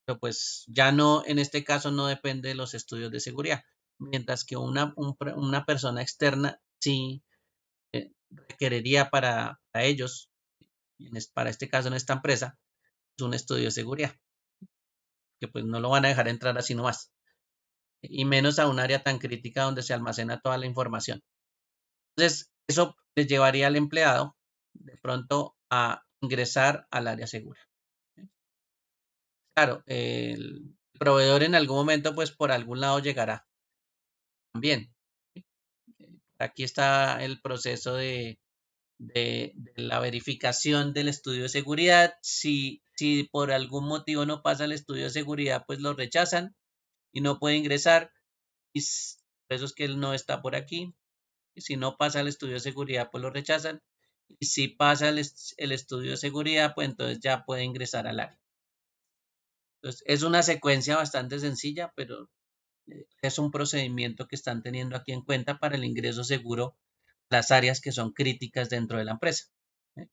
Pero pues ya no, en este caso no depende de los estudios de seguridad. Mientras que una persona externa sí requeriría para ellos, para este caso en esta empresa, es un estudio de seguridad. Que pues no lo van a dejar entrar así nomás. Y menos a un área tan crítica donde se almacena toda la información. Entonces, eso le llevaría al empleado de pronto a ingresar al área segura. Claro, el proveedor en algún momento, pues por algún lado llegará también. Aquí está el proceso de la verificación del estudio de seguridad. Si por algún motivo no pasa el estudio de seguridad, pues lo rechazan y no puede ingresar. Y por eso es que él no está por aquí. Y si no pasa el estudio de seguridad, pues lo rechazan. Y si pasa el estudio de seguridad, pues entonces ya puede ingresar al área. Entonces, es una secuencia bastante sencilla, pero es un procedimiento que están teniendo aquí en cuenta para el ingreso seguro las áreas que son críticas dentro de la empresa. ¿Eh?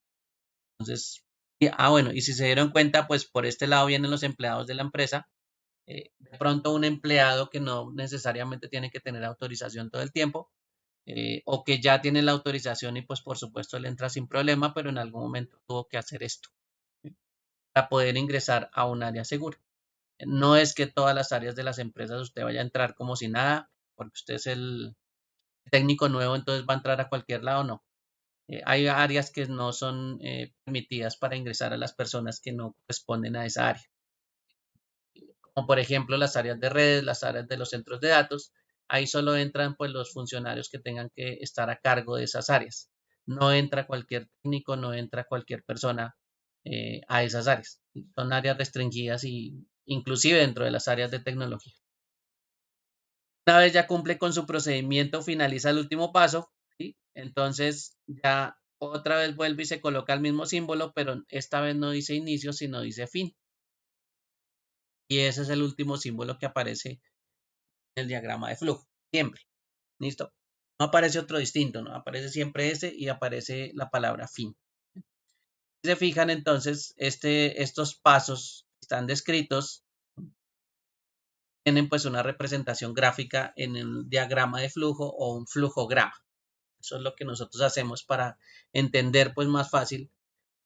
Entonces, bueno, y si se dieron cuenta, pues por este lado vienen los empleados de la empresa. De pronto un empleado que no necesariamente tiene que tener autorización todo el tiempo, o que ya tiene la autorización y pues por supuesto le entra sin problema, pero en algún momento tuvo que hacer esto, ¿sí? Para poder ingresar a un área segura. No es que todas las áreas de las empresas usted vaya a entrar como si nada, porque usted es el técnico nuevo, entonces va a entrar a cualquier lado, no. Hay áreas que no son permitidas para ingresar a las personas que no corresponden a esa área, como por ejemplo las áreas de redes, las áreas de los centros de datos. Ahí solo entran pues los funcionarios que tengan que estar a cargo de esas áreas. No entra cualquier técnico, no entra cualquier persona a esas áreas. Son áreas restringidas y inclusive dentro de las áreas de tecnología. Una vez ya cumple con su procedimiento, finaliza el último paso, ¿sí? Entonces ya otra vez vuelve y se coloca el mismo símbolo, pero esta vez no dice inicio, sino dice fin. Y ese es el último símbolo que aparece en el diagrama de flujo, siempre. ¿Listo? No aparece otro distinto, ¿no? Aparece siempre ese y aparece la palabra fin. Si se fijan entonces, estos pasos están descritos, tienen pues una representación gráfica en el diagrama de flujo o un flujograma. Eso es lo que nosotros hacemos para entender pues más fácil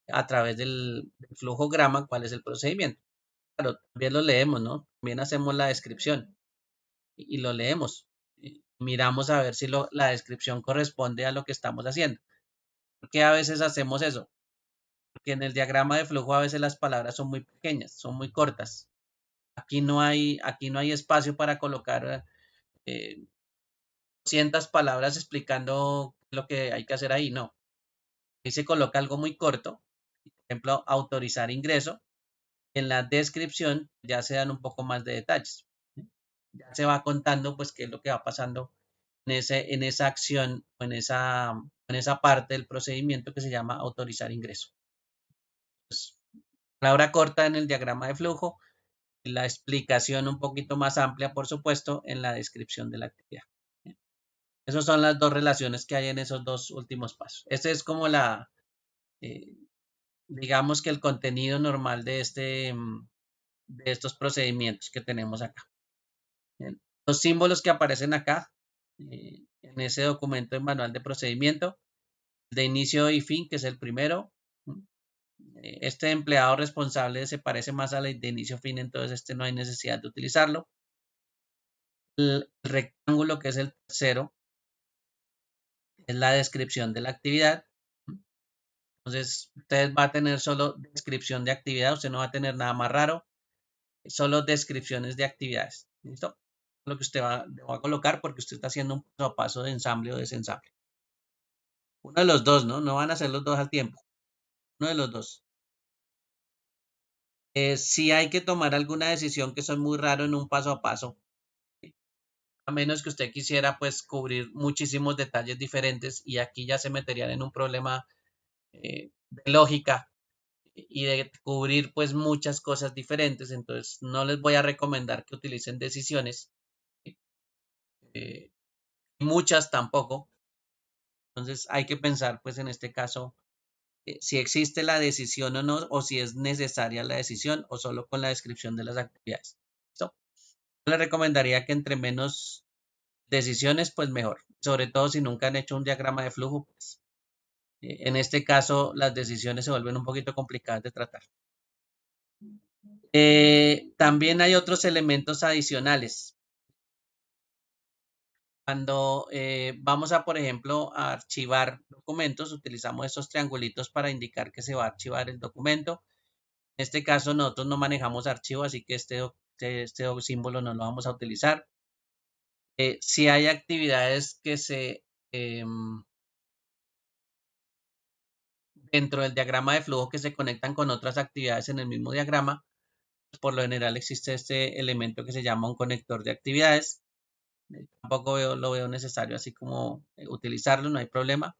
a través del flujograma cuál es el procedimiento. Claro, también lo leemos, ¿no? También hacemos la descripción y lo leemos. Miramos a ver si la descripción corresponde a lo que estamos haciendo. ¿Por qué a veces hacemos eso? Porque en el diagrama de flujo a veces las palabras son muy pequeñas, son muy cortas. Aquí no hay espacio para colocar 200 palabras explicando lo que hay que hacer ahí, no. Ahí se coloca algo muy corto, por ejemplo, autorizar ingreso. En la descripción ya se dan un poco más de detalles. ¿Sí? Ya se va contando pues qué es lo que va pasando en esa acción o en esa parte del procedimiento que se llama autorizar ingreso. Pues, palabra corta en el diagrama de flujo, la explicación un poquito más amplia, por supuesto, en la descripción de la actividad. Esas son las dos relaciones que hay en esos dos últimos pasos. Este es como eh, digamos que el contenido normal de estos procedimientos que tenemos acá. Bien. Los símbolos que aparecen acá, en ese documento de manual de procedimiento, de inicio y fin, que es el primero. Este empleado responsable se parece más a la de inicio-fin, entonces este no hay necesidad de utilizarlo. El rectángulo, que es el tercero, es la descripción de la actividad. Entonces, usted va a tener solo descripción de actividad, usted no va a tener nada más raro, solo descripciones de actividades. ¿Listo? Lo que usted va a colocar porque usted está haciendo un paso a paso de ensamble o desensamble. Uno de los dos, ¿no? No van a hacer los dos al tiempo. Uno de los dos. Si hay que tomar alguna decisión que son muy raro en un paso a paso, a menos que usted quisiera pues cubrir muchísimos detalles diferentes y aquí ya se meterían en un problema de lógica y de cubrir pues muchas cosas diferentes, entonces no les voy a recomendar que utilicen decisiones, eh, muchas tampoco, entonces hay que pensar pues en este caso si existe la decisión o no, o si es necesaria la decisión o solo con la descripción de las actividades. ¿Listo? Yo le recomendaría que entre menos decisiones, pues mejor. Sobre todo si nunca han hecho un diagrama de flujo, pues en este caso las decisiones se vuelven un poquito complicadas de tratar. También hay otros elementos adicionales. Cuando vamos a, por ejemplo, a archivar documentos, utilizamos estos triangulitos para indicar que se va a archivar el documento. En este caso nosotros no manejamos archivo, así que este símbolo no lo vamos a utilizar. Si hay actividades que dentro del diagrama de flujo que se conectan con otras actividades en el mismo diagrama, pues por lo general existe este elemento que se llama un conector de actividades. Tampoco lo veo necesario así como utilizarlo, no hay problema.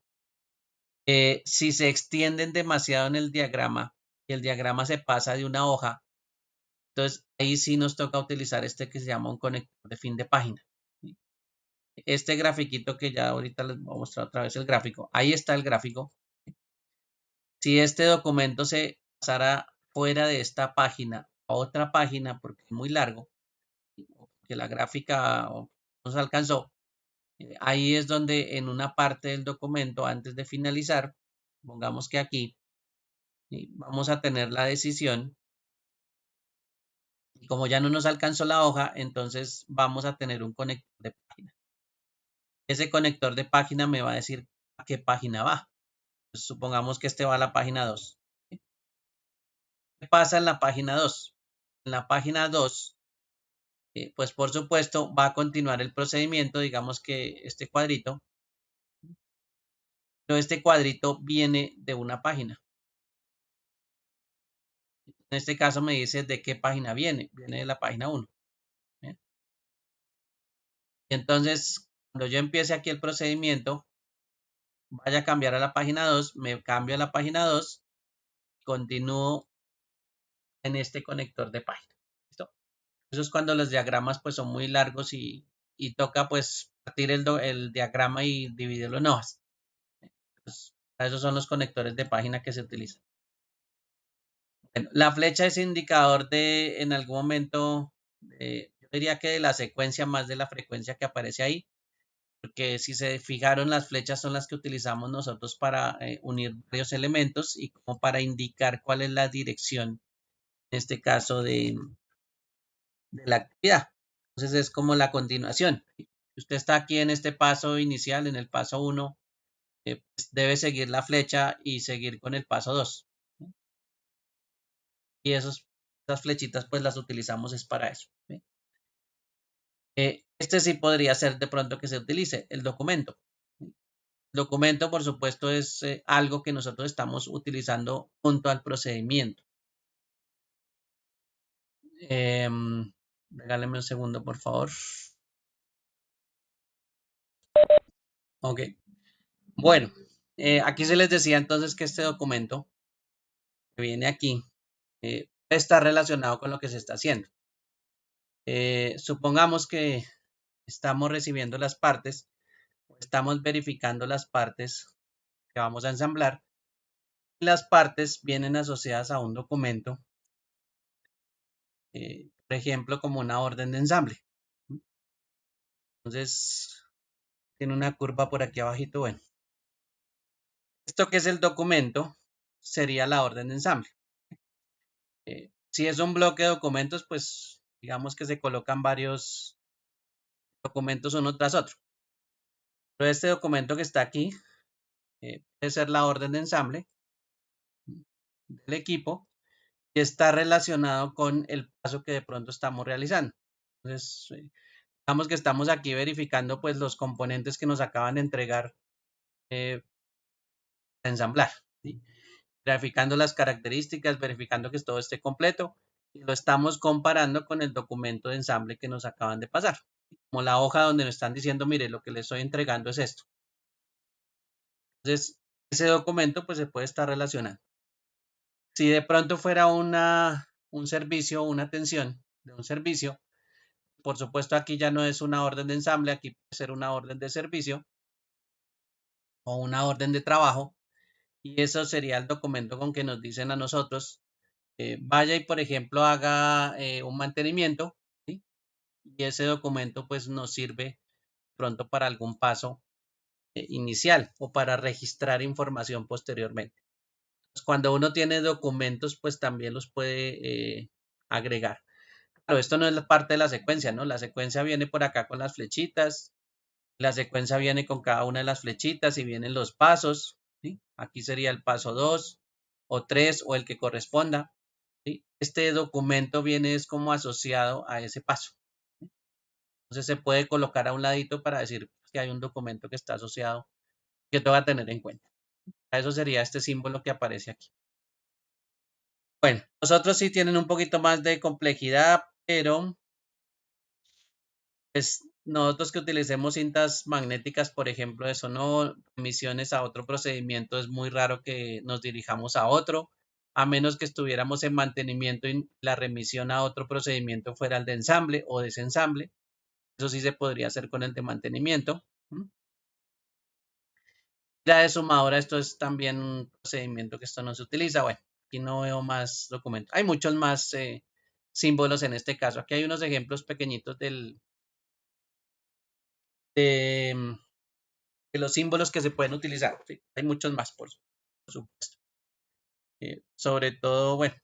Si se extienden demasiado en el diagrama y el diagrama se pasa de una hoja, entonces ahí sí nos toca utilizar este que se llama un conector de fin de página. Este grafiquito que ya ahorita les voy a mostrar otra vez el gráfico, ahí está el gráfico. Si este documento se pasara fuera de esta página a otra página porque es muy largo, que la gráfica no se alcanzó, ahí es donde en una parte del documento, antes de finalizar, pongamos que aquí, vamos a tener la decisión y como ya no nos alcanzó la hoja, entonces vamos a tener un conector de página. Ese conector de página me va a decir a qué página va. Pues supongamos que este va a la página 2. ¿Qué pasa en la página 2? En la página 2, pues por supuesto va a continuar el procedimiento, digamos que este cuadrito, pero este cuadrito viene de una página. En este caso me dice de qué página viene de la página 1. ¿Bien? Entonces, cuando yo empiece aquí el procedimiento, vaya a cambiar a la página 2, me cambio a la página 2, continúo en este conector de página. ¿Listo? Eso es cuando los diagramas pues son muy largos y toca pues partir el diagrama y dividirlo en hojas. Pues, esos son los conectores de página que se utilizan. Bueno, la flecha es indicador de en algún momento, yo diría que de la secuencia más de la frecuencia que aparece ahí, porque si se fijaron las flechas son las que utilizamos nosotros para unir varios elementos y como para indicar cuál es la dirección, en este caso de la actividad. Entonces es como la continuación. Usted está aquí en este paso inicial, en el paso 1, pues debe seguir la flecha y seguir con el paso 2. Y esas flechitas pues las utilizamos es para eso. ¿Sí? Este sí podría ser de pronto que se utilice, el documento. El documento, por supuesto, es algo que nosotros estamos utilizando junto al procedimiento. Regáleme un segundo, por favor. Ok. Bueno, aquí se les decía entonces que este documento que viene aquí está relacionado con lo que se está haciendo. Supongamos que estamos recibiendo las partes, estamos verificando las partes que vamos a ensamblar. Las partes vienen asociadas a un documento, por ejemplo, como una orden de ensamble. Entonces, tiene una curva por aquí abajito. Bueno, esto que es el documento sería la orden de ensamble. Si es un bloque de documentos, pues digamos que se colocan varios documentos uno tras otro. Pero este documento que está aquí puede ser la orden de ensamble del equipo y está relacionado con el paso que de pronto estamos realizando. Entonces, digamos que estamos aquí verificando pues los componentes que nos acaban de entregar para ensamblar, ¿sí? Verificando las características, verificando que todo esté completo y lo estamos comparando con el documento de ensamble que nos acaban de pasar. Como la hoja donde nos están diciendo, mire, lo que le estoy entregando es esto. Entonces, ese documento pues se puede estar relacionando. Si de pronto fuera un servicio, una atención de un servicio, por supuesto aquí ya no es una orden de ensamble, aquí puede ser una orden de servicio o una orden de trabajo y eso sería el documento con que nos dicen a nosotros, vaya y por ejemplo haga un mantenimiento, ¿sí? Y ese documento pues nos sirve pronto para algún paso inicial o para registrar información posteriormente. Pues, cuando uno tiene documentos pues también los puede agregar. Claro, esto no es la parte de la secuencia, ¿no? La secuencia viene por acá con las flechitas, la secuencia viene con cada una de las flechitas y vienen los pasos, ¿sí? Aquí sería el paso 2 o 3 o el que corresponda, ¿sí? Este documento viene es como asociado a ese paso, ¿sí? Entonces se puede colocar a un ladito para decir que hay un documento que está asociado que te va a tener en cuenta. Eso sería este símbolo que aparece aquí. Bueno, los otros sí tienen un poquito más de complejidad, pero pues nosotros que utilicemos cintas magnéticas, por ejemplo, eso no, emisiones a otro procedimiento, es muy raro que nos dirijamos a otro, a menos que estuviéramos en mantenimiento y la remisión a otro procedimiento fuera el de ensamble o desensamble. Eso sí se podría hacer con el de mantenimiento. Ya de sumadora, esto es también un procedimiento que esto no se utiliza. Bueno, aquí no veo más documentos. Hay muchos más símbolos en este caso. Aquí hay unos ejemplos pequeñitos de, de los símbolos que se pueden utilizar. ¿Sí? Hay muchos más, por supuesto. Sobre todo, bueno,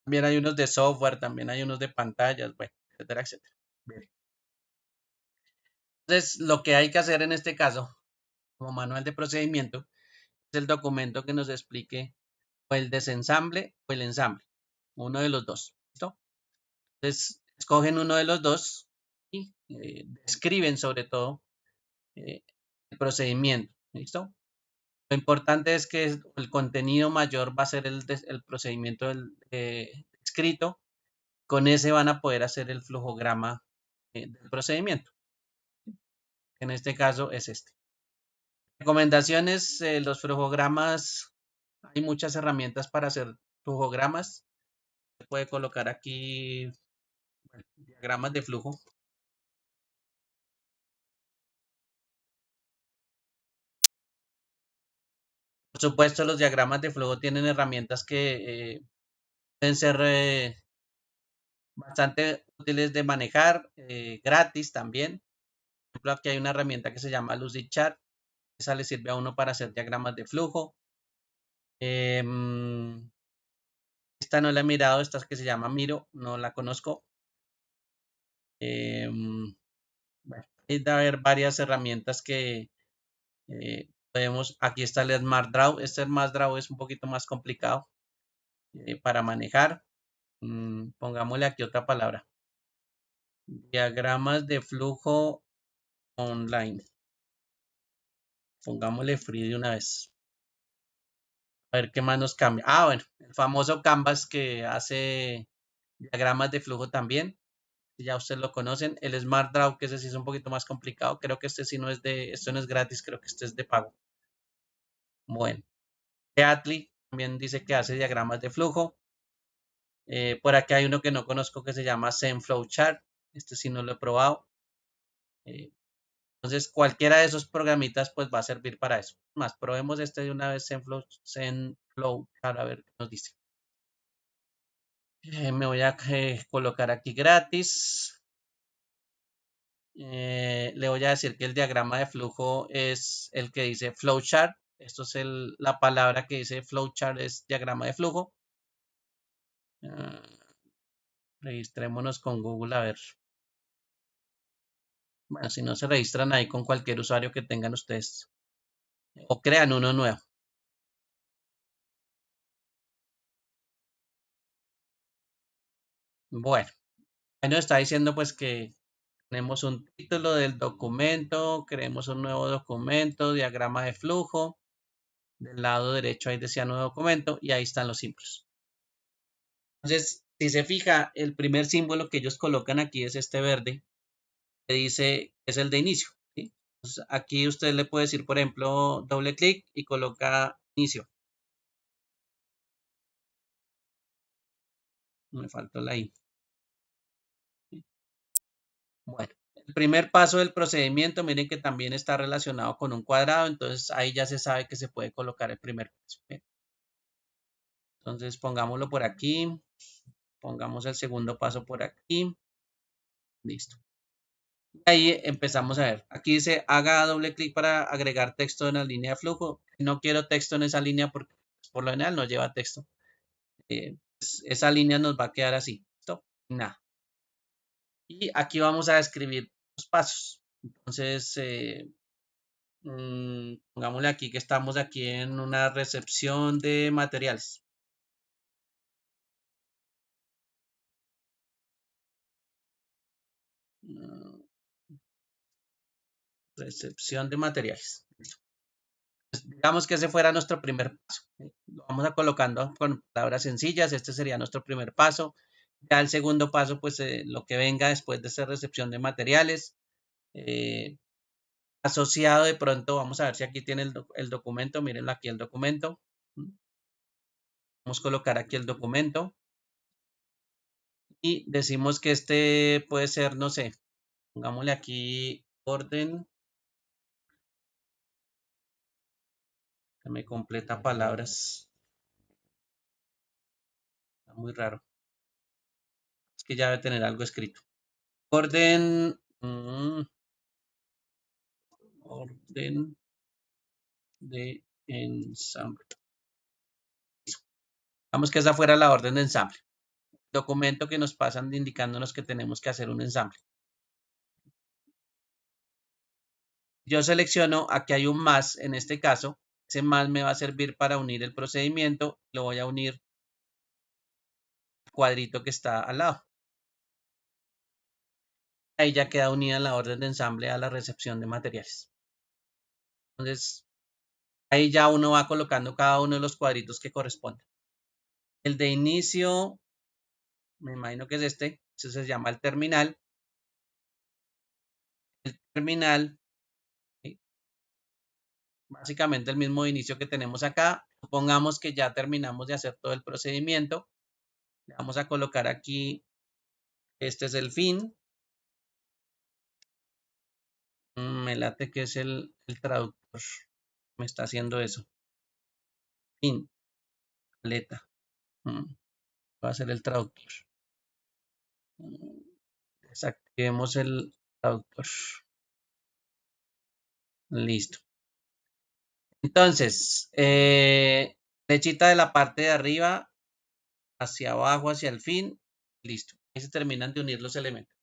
también hay unos de software, también hay unos de pantallas, bueno, etcétera, etcétera. Bien. Entonces, lo que hay que hacer en este caso, como manual de procedimiento, es el documento que nos explique o el desensamble o el ensamble, uno de los dos. ¿Listo? Entonces, escogen uno de los dos y describen sobre todo el procedimiento. ¿Listo? Lo importante es que el contenido mayor va a ser el procedimiento escrito. Con ese van a poder hacer el flujograma del procedimiento. En este caso es este. Recomendaciones, los flujogramas, hay muchas herramientas para hacer flujogramas. Se puede colocar aquí bueno, diagramas de flujo. Por supuesto, los diagramas de flujo tienen herramientas que pueden ser bastante útiles de manejar, gratis también. Por ejemplo, aquí hay una herramienta que se llama Lucidchart. Esa le sirve a uno para hacer diagramas de flujo. Esta no la he mirado, esta que se llama Miro, no la conozco. Bueno, Hay de haber varias herramientas que podemos. Aquí está el Smart Draw. Este Smart Draw es un poquito más complicado para manejar. Pongámosle aquí otra palabra. Diagramas de flujo online. Pongámosle free de una vez. A ver qué más nos cambia. Ah, bueno, el famoso Canvas que hace diagramas de flujo también. Ya ustedes lo conocen. El Smart Draw, que ese sí es un poquito más complicado. Creo que este sí no es esto no es gratis, creo que este es de pago. Bueno, Beatly también dice que hace diagramas de flujo. Por aquí hay uno que no conozco que se llama ZenFlow Chart. Este sí no lo he probado. Entonces, cualquiera de esos programitas pues va a servir para eso. Más, probemos este de una vez, ZenFlow Chart, a ver qué nos dice. Me voy a colocar aquí gratis. Le voy a decir que el diagrama de flujo es el que dice flowchart. Esto es la palabra que dice flowchart, es diagrama de flujo. Registrémonos con Google a ver. Bueno, si no se registran ahí con cualquier usuario que tengan ustedes o crean uno nuevo. Bueno, ahí nos está diciendo pues que tenemos un título del documento, creemos un nuevo documento, diagrama de flujo. Del lado derecho ahí decía nuevo documento y ahí están los símbolos. Entonces, si se fija, el primer símbolo que ellos colocan aquí es este verde, que dice, es el de inicio. ¿Sí? Entonces, aquí usted le puede decir, por ejemplo, doble clic y coloca inicio. Me faltó la I. Bueno, el primer paso del procedimiento, miren que también está relacionado con un cuadrado, entonces ahí ya se sabe que se puede colocar el primer paso. ¿Sí? Entonces, pongámoslo por aquí, pongamos el segundo paso por aquí. Listo. Ahí empezamos a ver. Aquí dice haga doble clic para agregar texto en la línea de flujo. No quiero texto en esa línea porque por lo general no lleva texto. Pues, esa línea nos va a quedar así. ¿Listo? Nada. Y aquí vamos a escribir los pasos. Entonces, pongámosle aquí que estamos aquí en una recepción de materiales. Mm, Recepción de materiales. Digamos que ese fuera nuestro primer paso. Lo vamos a colocando con palabras sencillas. Este sería nuestro primer paso. Ya el segundo paso, pues lo que venga después de esa recepción de materiales. eh, Asociado de pronto, vamos a ver si aquí tiene el documento. Mírenlo aquí el documento. Vamos a colocar aquí el documento. Y decimos que este puede ser, no sé, pongámosle aquí orden. Que me completa palabras. Está muy raro. Es que ya debe tener algo escrito. Orden. Orden de ensamble. Vamos que esa fuera la orden de ensamble. Documento que nos pasan indicándonos que tenemos que hacer un ensamble. Yo selecciono, aquí hay un más en este caso. Ese más me va a servir para unir el procedimiento. Lo voy a unir al cuadrito que está al lado. Ahí ya queda unida la orden de ensamble a la recepción de materiales. Entonces, ahí ya uno va colocando cada uno de los cuadritos que corresponden. El de inicio, me imagino que es este. Ese se llama el terminal. El terminal, ¿sí? Básicamente el mismo inicio que tenemos acá. Supongamos que ya terminamos de hacer todo el procedimiento. Le vamos a colocar aquí, este es el fin. Me late que es el traductor. Me está haciendo eso. Fin, paleta. Va a ser el traductor. Desactivemos el traductor. Listo. Entonces, flechita de la parte de arriba hacia abajo, hacia el fin. Listo. Ahí se terminan de unir los elementos.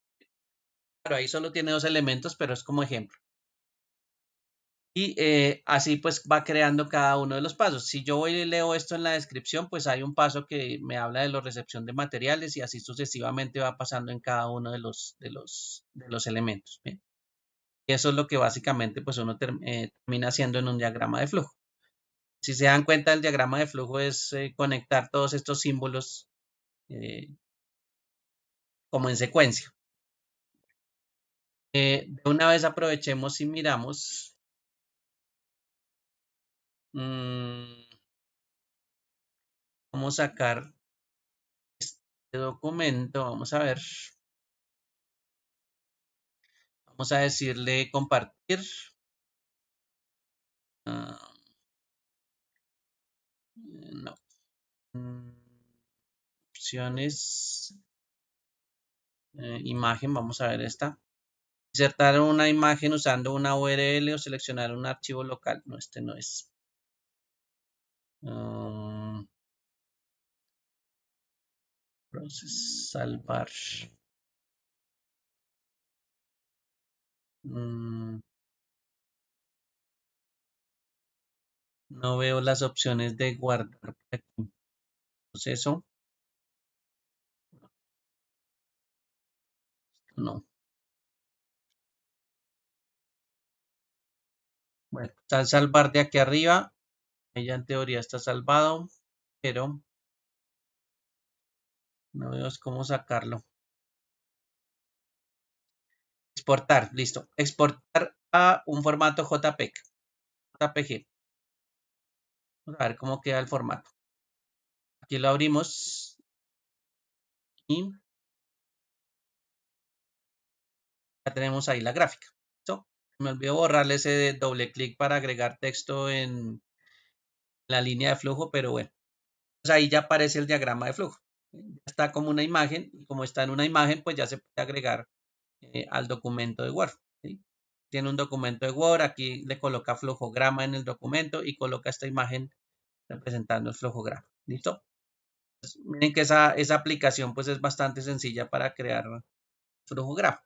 Claro, ahí solo tiene dos elementos, pero es como ejemplo. Y así pues va creando cada uno de los pasos. Si yo voy y leo esto en la descripción, pues hay un paso que me habla de la recepción de materiales y así sucesivamente va pasando en cada uno de los elementos. ¿Bien? Y eso es lo que básicamente pues uno termina haciendo en un diagrama de flujo. Si se dan cuenta, el diagrama de flujo es conectar todos estos símbolos eh, como en secuencia. De una vez aprovechemos y miramos. mm, Cómo sacar este documento. Vamos a ver. Vamos a decirle compartir. Ah, no. Mm, Opciones. Imagen. Vamos a ver esta. Insertar una imagen usando una URL o seleccionar un archivo local. No, este no es. Ah, salvar. Mm, no veo las opciones de guardar por aquí. Proceso. No. Bueno, está el salvar de aquí arriba. Ella en teoría está salvado, pero no veo cómo sacarlo. Exportar, listo. Exportar a un formato JPEG. JPG. Vamos a ver cómo queda el formato. Aquí lo abrimos y ya tenemos ahí la gráfica. ¿Listo? Me olvidó borrarle ese doble clic para agregar texto en la línea de flujo, pero bueno. Pues ahí ya aparece el diagrama de flujo. Ya está como una imagen y como está en una imagen, pues ya se puede agregar al documento de Word. ¿Sí? Tiene un documento de Word, aquí le coloca flujograma en el documento y coloca esta imagen representando el flujograma. ¿Listo? Pues miren que esa aplicación pues es bastante sencilla para crear flujograma.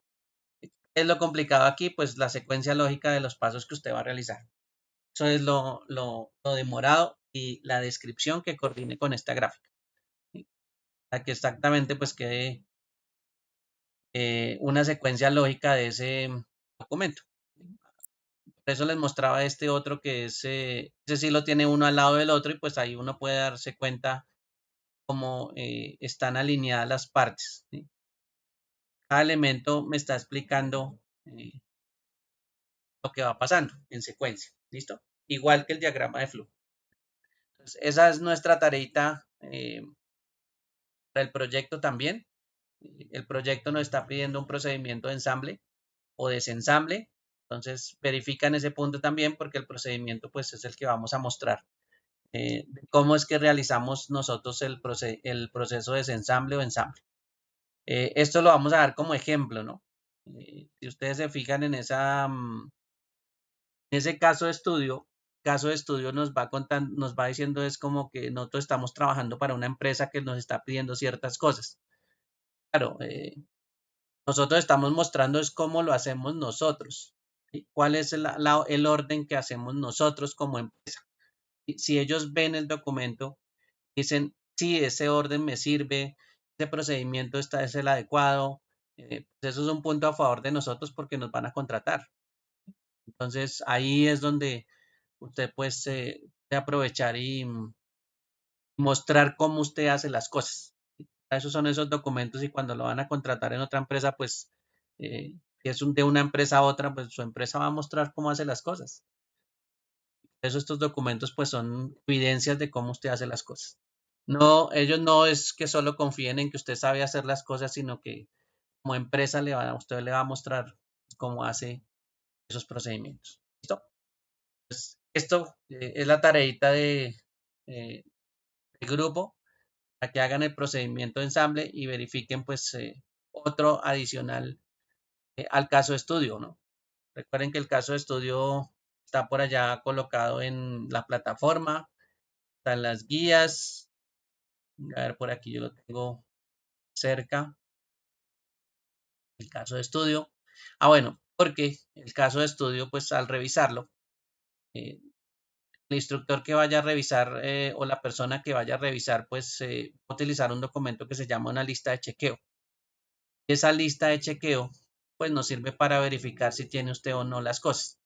Es lo complicado aquí, pues la secuencia lógica de los pasos que usted va a realizar. Eso es lo demorado y la descripción que coordine con esta gráfica. ¿Sí? Para que exactamente pues quede una secuencia lógica de ese documento. Por eso les mostraba este otro que es, ese sí lo tiene uno al lado del otro y pues ahí uno puede darse cuenta cómo están alineadas las partes. ¿Sí? Cada elemento me está explicando lo que va pasando en secuencia. ¿Listo? Igual que el diagrama de flujo. Entonces, esa es nuestra tareita para el proyecto también. El proyecto nos está pidiendo un procedimiento de ensamble o desensamble. Entonces, verifican ese punto también porque el procedimiento pues es el que vamos a mostrar. Cómo es que realizamos nosotros el proceso de desensamble o ensamble. Esto lo vamos a dar como ejemplo, ¿no? Si ustedes se fijan en ese caso de estudio nos va contando, nos va diciendo es como que nosotros estamos trabajando para una empresa que nos está pidiendo ciertas cosas. Claro, nosotros estamos mostrando es cómo lo hacemos nosotros. ¿Sí? ¿Cuál es el orden que hacemos nosotros como empresa? Si ellos ven el documento, dicen, sí, ese orden me sirve, ese procedimiento es el adecuado, pues eso es un punto a favor de nosotros porque nos van a contratar. Entonces ahí es donde usted pues puede aprovechar y mostrar cómo usted hace las cosas. Esos son esos documentos y cuando lo van a contratar en otra empresa, pues si es de una empresa a otra, pues su empresa va a mostrar cómo hace las cosas. Por eso estos documentos pues son evidencias de cómo usted hace las cosas. No, ellos no es que solo confíen en que usted sabe hacer las cosas, sino que como empresa usted le va a mostrar cómo hace esos procedimientos. ¿Listo? Pues esto es la tareita de grupo para que hagan el procedimiento de ensamble y verifiquen pues otro adicional al caso de estudio, ¿no? Recuerden que el caso de estudio está por allá colocado en la plataforma, están las guías. A ver, por aquí yo lo tengo cerca, el caso de estudio. Bueno, porque el caso de estudio, pues al revisarlo, eh, el instructor que vaya a revisar o la persona que vaya a revisar, pues va a utilizar un documento que se llama una lista de chequeo. Esa lista de chequeo, pues nos sirve para verificar si tiene usted o no las cosas.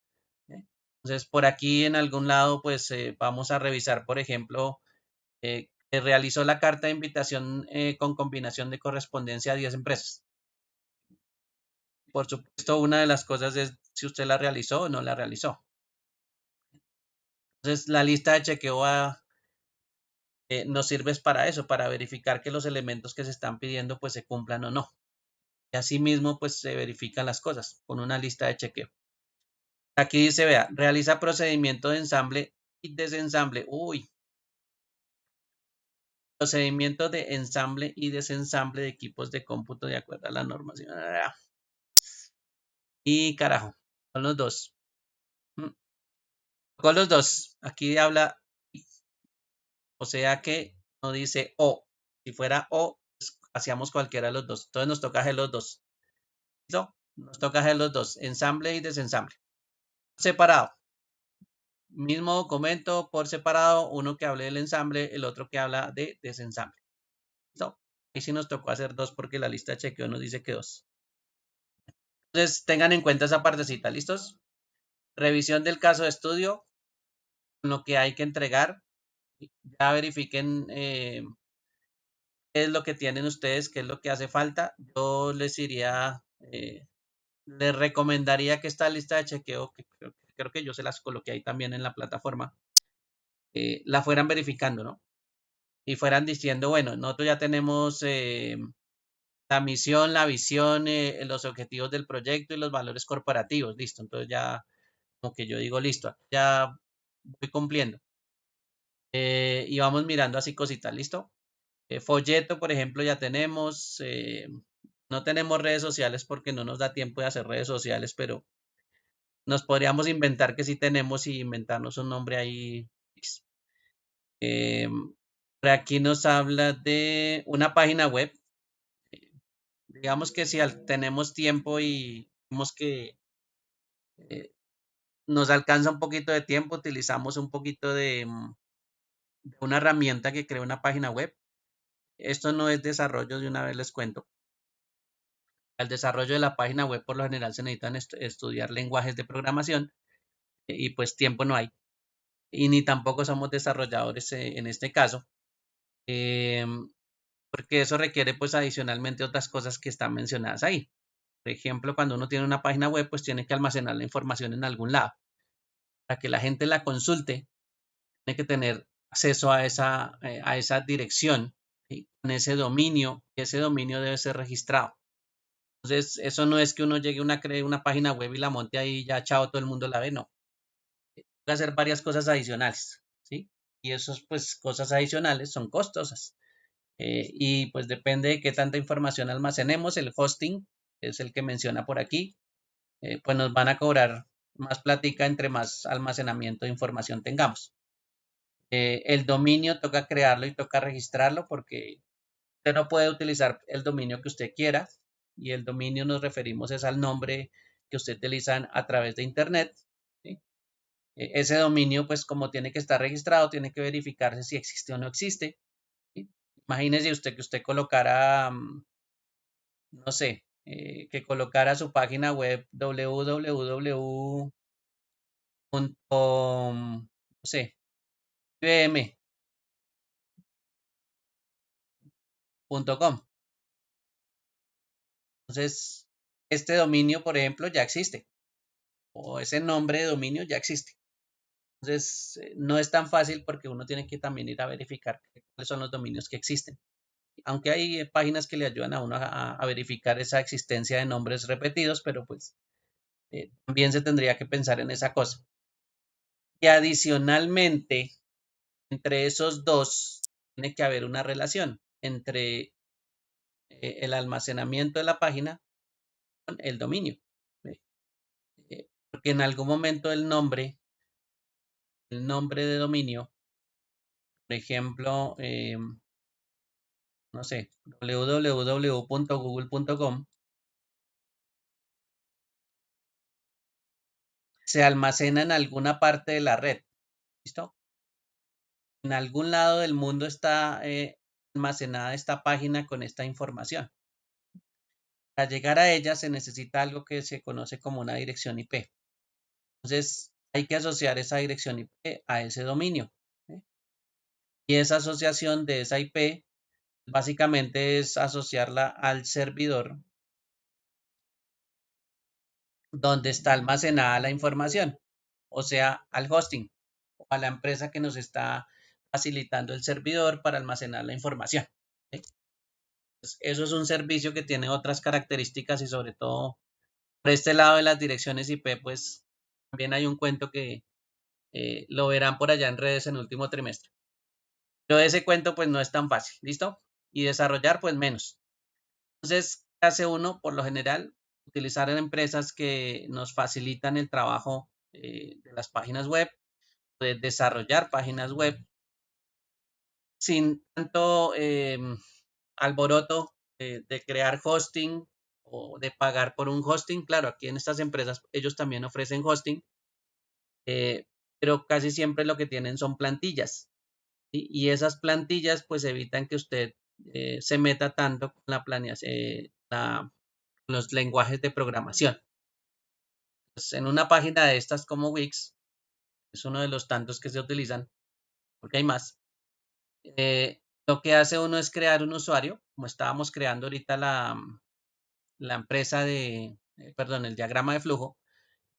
¿Eh? Entonces, por aquí en algún lado, pues vamos a revisar, por ejemplo, que realizó la carta de invitación con combinación de correspondencia a 10 empresas. Por supuesto, una de las cosas es si usted la realizó o no la realizó. Entonces, la lista de chequeo nos sirve para eso, para verificar que los elementos que se están pidiendo pues se cumplan o no. Y asimismo, pues se verifican las cosas con una lista de chequeo. Aquí dice, vea, realiza procedimiento de ensamble y desensamble. Uy, procedimiento de ensamble y desensamble de equipos de cómputo de acuerdo a las normas. Y carajo, son los dos. Mm, con los dos. Aquí habla, o sea que no dice o. Si fuera o, pues, hacíamos cualquiera de los dos. Entonces nos toca hacer los dos. ¿Listo? Nos toca hacer los dos, ensamble y desensamble. Separado. Mismo documento por separado, uno que hable del ensamble, el otro que habla de desensamble. ¿Listo? Y si nos tocó hacer dos porque la lista de chequeo nos dice que dos. Entonces tengan en cuenta esa partecita, ¿listos? Revisión del caso de estudio, lo que hay que entregar. Ya verifiquen qué es lo que tienen ustedes, qué es lo que hace falta. Yo les diría, les recomendaría que esta lista de chequeo, que creo que yo se las coloqué ahí también en la plataforma, la fueran verificando, ¿no? Y fueran diciendo, bueno, nosotros ya tenemos la misión, la visión, los objetivos del proyecto y los valores corporativos, listo. Entonces ya, como que yo digo, listo, ya voy cumpliendo. Y vamos mirando así cositas, ¿listo? Folleto, por ejemplo, ya tenemos. No tenemos redes sociales porque no nos da tiempo de hacer redes sociales, pero nos podríamos inventar que sí tenemos y inventarnos un nombre ahí. Eh, por aquí nos habla de una página web. Digamos que si tenemos tiempo y vemos que eh, nos alcanza un poquito de tiempo, utilizamos un poquito de una herramienta que crea una página web. Esto no es desarrollo, de una vez les cuento. Al desarrollo de la página web por lo general se necesitan estudiar lenguajes de programación y pues tiempo no hay. Y ni tampoco somos desarrolladores en este caso, porque eso requiere pues adicionalmente otras cosas que están mencionadas ahí. Por ejemplo, cuando uno tiene una página web, pues tiene que almacenar la información en algún lado. Para que la gente la consulte, tiene que tener acceso a esa dirección, ¿sí? Con ese dominio, y ese dominio debe ser registrado. Entonces, eso no es que uno llegue a crear una página web y la monte ahí y ya, chao, todo el mundo la ve, no. Hay que hacer varias cosas adicionales, ¿sí? Y esas, pues, cosas adicionales son costosas. Y pues depende de qué tanta información almacenemos, el hosting, que es el que menciona por aquí, pues nos van a cobrar más platica entre más almacenamiento de información tengamos. El dominio toca crearlo y toca registrarlo porque usted no puede utilizar el dominio que usted quiera y el dominio nos referimos es al nombre que usted utiliza a través de internet. ¿Sí? Ese dominio pues como tiene que estar registrado tiene que verificarse si existe o no existe. ¿Sí? Imagínese usted que usted colocara, no sé, que colocara su página web www., no sé, ibm.com. Entonces, este dominio, por ejemplo, ya existe, o ese nombre de dominio ya existe. Entonces, no es tan fácil porque uno tiene que también ir a verificar cuáles son los dominios que existen. Aunque hay páginas que le ayudan a uno a verificar esa existencia de nombres repetidos, pero pues también se tendría que pensar en esa cosa. Y adicionalmente, entre esos dos, tiene que haber una relación entre el almacenamiento de la página con el dominio. Porque en algún momento el nombre de dominio, por ejemplo, no sé, www.google.com, se almacena en alguna parte de la red. ¿Listo? En algún lado del mundo está almacenada esta página con esta información. Para llegar a ella se necesita algo que se conoce como una dirección IP. Entonces, hay que asociar esa dirección IP a ese dominio. ¿Sí? Y esa asociación de esa IP básicamente es asociarla al servidor donde está almacenada la información, o sea, al hosting o a la empresa que nos está facilitando el servidor para almacenar la información. ¿Sí? Entonces, eso es un servicio que tiene otras características y sobre todo por este lado de las direcciones IP, pues también hay un cuento que lo verán por allá en redes en el último trimestre. Pero ese cuento pues no es tan fácil, ¿listo? Y desarrollar pues menos. Entonces, ¿qué hace uno? Por lo general, utilizar en empresas que nos facilitan el trabajo de las páginas web, de desarrollar páginas web sin tanto alboroto de crear hosting o de pagar por un hosting. Claro, aquí en estas empresas ellos también ofrecen hosting, pero casi siempre lo que tienen son plantillas. ¿Sí? Y esas plantillas pues evitan que usted se meta tanto con la planeación, los lenguajes de programación. Pues en una página de estas como Wix, es uno de los tantos que se utilizan, porque hay más, lo que hace uno es crear un usuario, como estábamos creando ahorita la empresa perdón, el diagrama de flujo,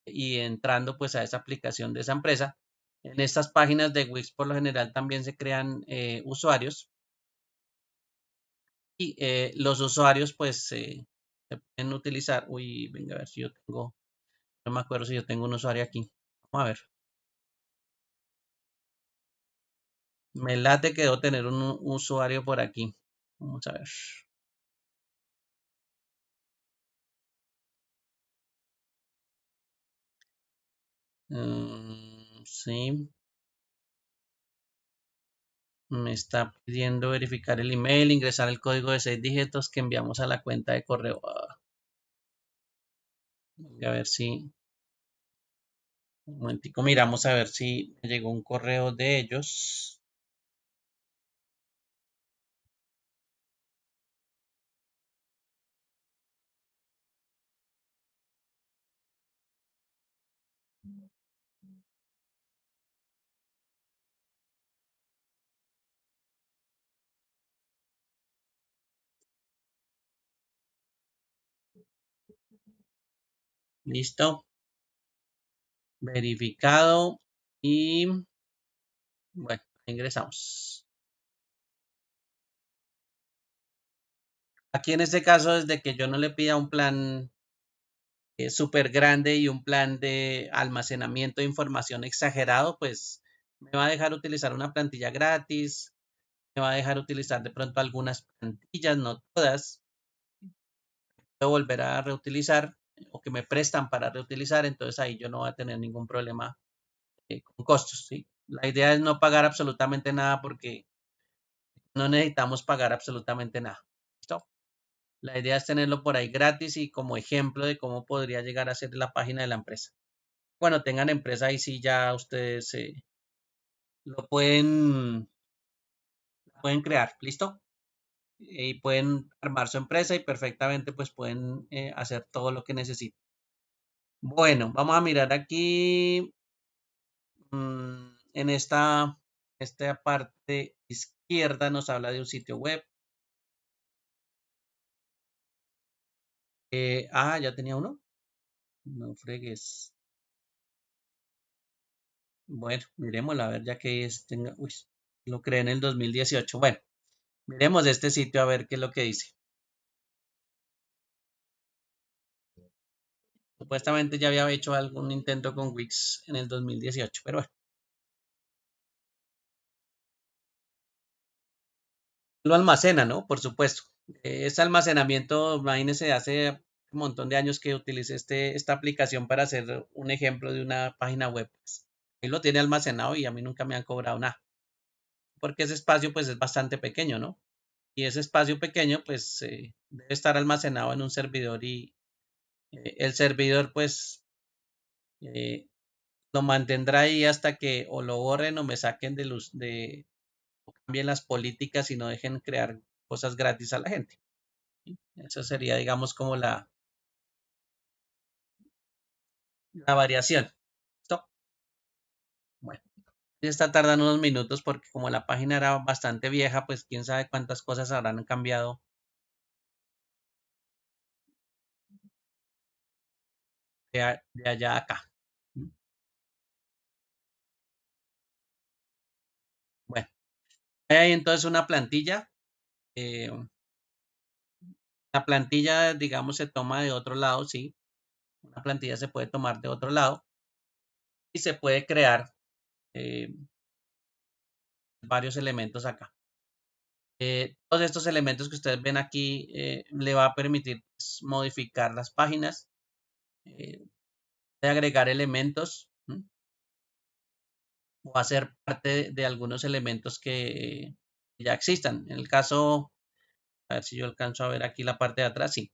y entrando pues a esa aplicación de esa empresa. En estas páginas de Wix por lo general también se crean usuarios y los usuarios pues se pueden utilizar. Uy, venga a ver si yo tengo, no me acuerdo si yo tengo un usuario aquí. Vamos a ver. Me late que debo tener un usuario por aquí. Vamos a ver. Sí, me está pidiendo verificar el email, ingresar el código de 6 dígitos que enviamos a la cuenta de correo. A ver si, un momentico, miramos a ver si me llegó un correo de ellos. Listo, verificado y bueno, ingresamos. Aquí en este caso, desde que yo no le pida un plan súper grande y un plan de almacenamiento de información exagerado, pues me va a dejar utilizar una plantilla gratis, me va a dejar utilizar de pronto algunas plantillas, no todas, puedo volver a reutilizar o que me prestan para reutilizar, entonces ahí yo no voy a tener ningún problema con costos, ¿sí? La idea es no pagar absolutamente nada porque no necesitamos pagar absolutamente nada. ¿Listo? La idea es tenerlo por ahí gratis y como ejemplo de cómo podría llegar a ser la página de la empresa. Cuando tengan empresa, ahí sí ya ustedes lo pueden crear, ¿listo? Y pueden armar su empresa y perfectamente pues pueden hacer todo lo que necesiten. Bueno, vamos a mirar aquí en esta parte izquierda nos habla de un sitio web. Ya tenía uno. No fregues. Bueno, miremoslo a ver ya que uy, lo creé en el 2018. Bueno, miremos este sitio a ver qué es lo que dice. Supuestamente ya había hecho algún intento con Wix en el 2018, pero bueno, lo almacena, ¿no? Por supuesto. Este almacenamiento, imagínense, hace un montón de años que utilicé esta aplicación para hacer un ejemplo de una página web. Pues, ahí lo tiene almacenado y a mí nunca me han cobrado nada, porque ese espacio pues es bastante pequeño, ¿no? Y ese espacio pequeño pues debe estar almacenado en un servidor y el servidor pues lo mantendrá ahí hasta que o lo borren o me saquen de luz, o cambien las políticas y no dejen crear cosas gratis a la gente. Eso sería, digamos, como la variación. ¿Listo? Bueno, ya está tardando unos minutos porque como la página era bastante vieja, pues quién sabe cuántas cosas habrán cambiado de allá a acá. Bueno, hay entonces una plantilla. eh, la plantilla, digamos, se toma de otro lado, sí. Una plantilla se puede tomar de otro lado y se puede crear eh, varios elementos acá. Todos estos elementos que ustedes ven aquí le va a permitir pues, modificar las páginas, de agregar elementos o hacer parte de algunos elementos que ya existan. En el caso, a ver si yo alcanzo a ver aquí la parte de atrás, sí.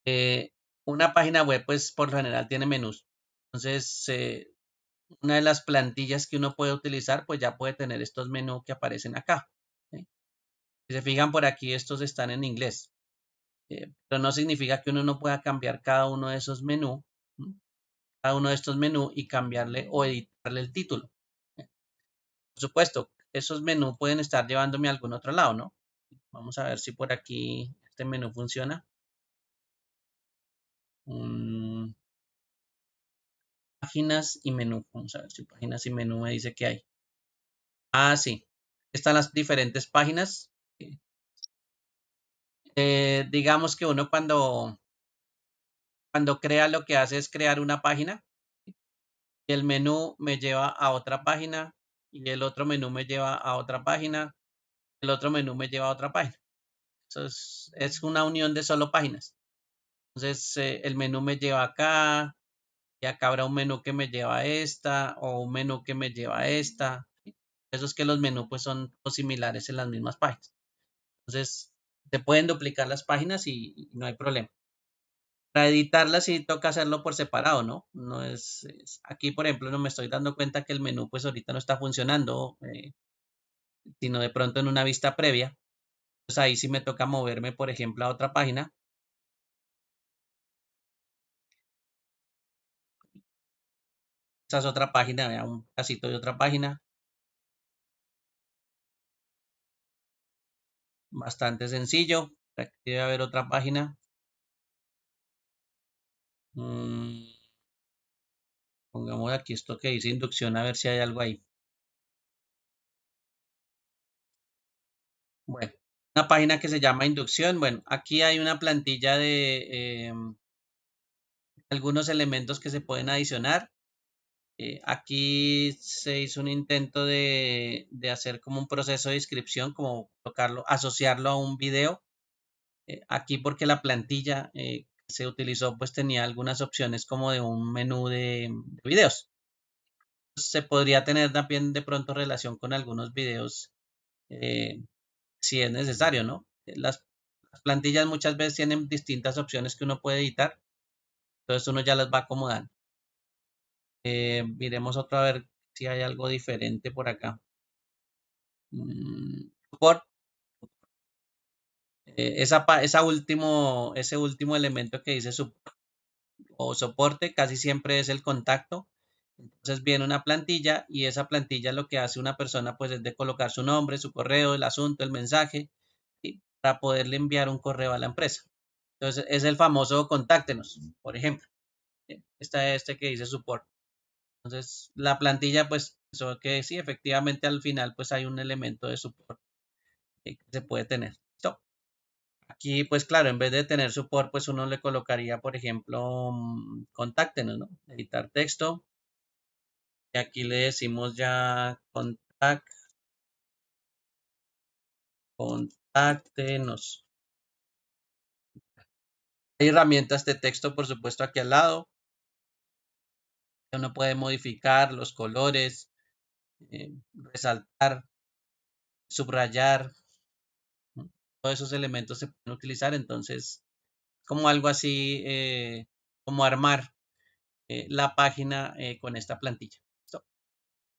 Eh, una página web, pues por lo general tiene menús. Entonces, una de las plantillas que uno puede utilizar, pues ya puede tener estos menús que aparecen acá. ¿Sí? Si se fijan por aquí, estos están en inglés. Pero no significa que uno no pueda cambiar cada uno de esos menús, cada uno de estos menús y cambiarle o editarle el título. Por supuesto, esos menús pueden estar llevándome a algún otro lado, ¿no? Vamos a ver si por aquí este menú funciona. Mm, páginas y menú. Vamos a ver si páginas y menú me dice que hay. Ah, sí. Están las diferentes páginas. Digamos que uno cuando crea lo que hace es crear una página y el menú me lleva a otra página y el otro menú me lleva a otra página, el otro menú me lleva a otra página. Eso es una unión de solo páginas. Entonces el menú me lleva acá y acá habrá un menú que me lleva a esta o un menú que me lleva a esta. Eso es que los menús pues son similares en las mismas páginas. Entonces se pueden duplicar las páginas y no hay problema. Para editarlas sí toca hacerlo por separado, ¿no? No aquí, por ejemplo, no me estoy dando cuenta que el menú pues ahorita no está funcionando, sino de pronto en una vista previa. Pues ahí sí me toca moverme, por ejemplo, a otra página. Esa es otra página, vea, un casito de otra página. Bastante sencillo. Aquí debe haber otra página. Mm, pongamos aquí esto que dice inducción a ver si hay algo ahí. Bueno, una página que se llama inducción. Bueno, aquí hay una plantilla de algunos elementos que se pueden adicionar. Aquí se hizo un intento de hacer como un proceso de inscripción, como colocarlo, asociarlo a un video. Aquí porque la plantilla que se utilizó pues tenía algunas opciones como de un menú de videos. Se podría tener también de pronto relación con algunos videos eh, si es necesario, ¿no? Las plantillas muchas veces tienen distintas opciones que uno puede editar, entonces uno ya las va acomodando. Miremos otra a ver si hay algo diferente por acá. Support, ese último elemento que dice o soporte casi siempre es el contacto. Entonces viene una plantilla y esa plantilla lo que hace una persona pues es de colocar su nombre, su correo, el asunto, el mensaje para poderle enviar un correo a la empresa. Entonces es el famoso contáctenos, por ejemplo. Está este que dice support. Entonces la plantilla pues eso que sí, efectivamente al final pues hay un elemento de support que se puede tener. ¿Listo? Aquí, pues claro, en vez de tener support, pues uno le colocaría, por ejemplo, contáctenos, ¿no? Editar texto. Y aquí le decimos ya contáctenos. Hay herramientas de texto, por supuesto, aquí al lado. Uno puede modificar los colores, resaltar, subrayar. ¿No? Todos esos elementos se pueden utilizar. Entonces, como algo así, como armar la página con esta plantilla. ¿Listo?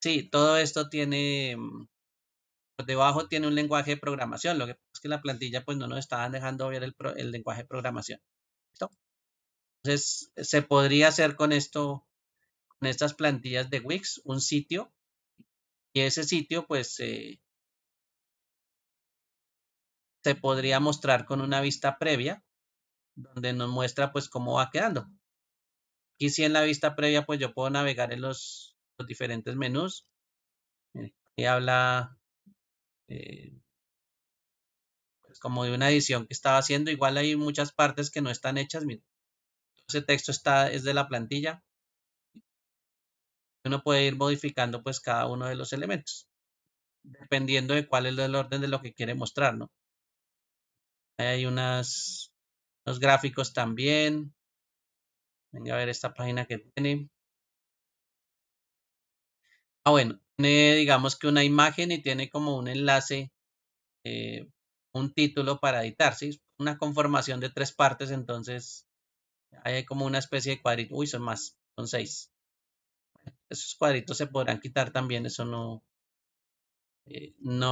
Sí, todo esto tiene, por debajo tiene un lenguaje de programación. Lo que pasa es que la plantilla pues no nos estaban dejando ver el lenguaje de programación. ¿Listo? Entonces, se podría hacer con esto, con estas plantillas de Wix, un sitio, y ese sitio pues se podría mostrar con una vista previa, donde nos muestra pues cómo va quedando. Aquí sí en la vista previa pues yo puedo navegar en los diferentes menús. Aquí habla pues como de una edición que estaba haciendo. Igual hay muchas partes que no están hechas. Mira, ese texto es de la plantilla. Uno puede ir modificando pues cada uno de los elementos, dependiendo de cuál es el orden de lo que quiere mostrar, ¿no? Hay unos gráficos también. Venga a ver esta página que tiene. Bueno, tiene digamos que una imagen y tiene como un enlace, eh, un título para editar, ¿sí? Una conformación de 3 partes, entonces hay como una especie de cuadrito. Uy, son más, son 6. Esos cuadritos se podrán quitar también, eso no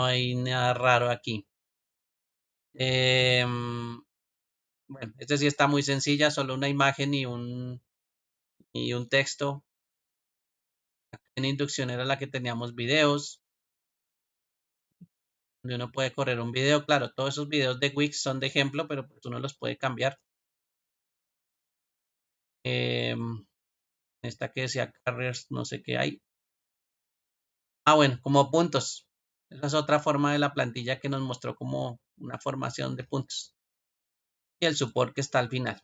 hay nada raro aquí. Bueno, este sí está muy sencilla, solo una imagen y un texto. En inducción era la que teníamos videos, donde uno puede correr un video. Claro, todos esos videos de Wix son de ejemplo, pero pues uno los puede cambiar. Esta que decía carriers, no sé qué hay. Bueno, como puntos. Esa es otra forma de la plantilla que nos mostró como una formación de puntos. Y el support que está al final.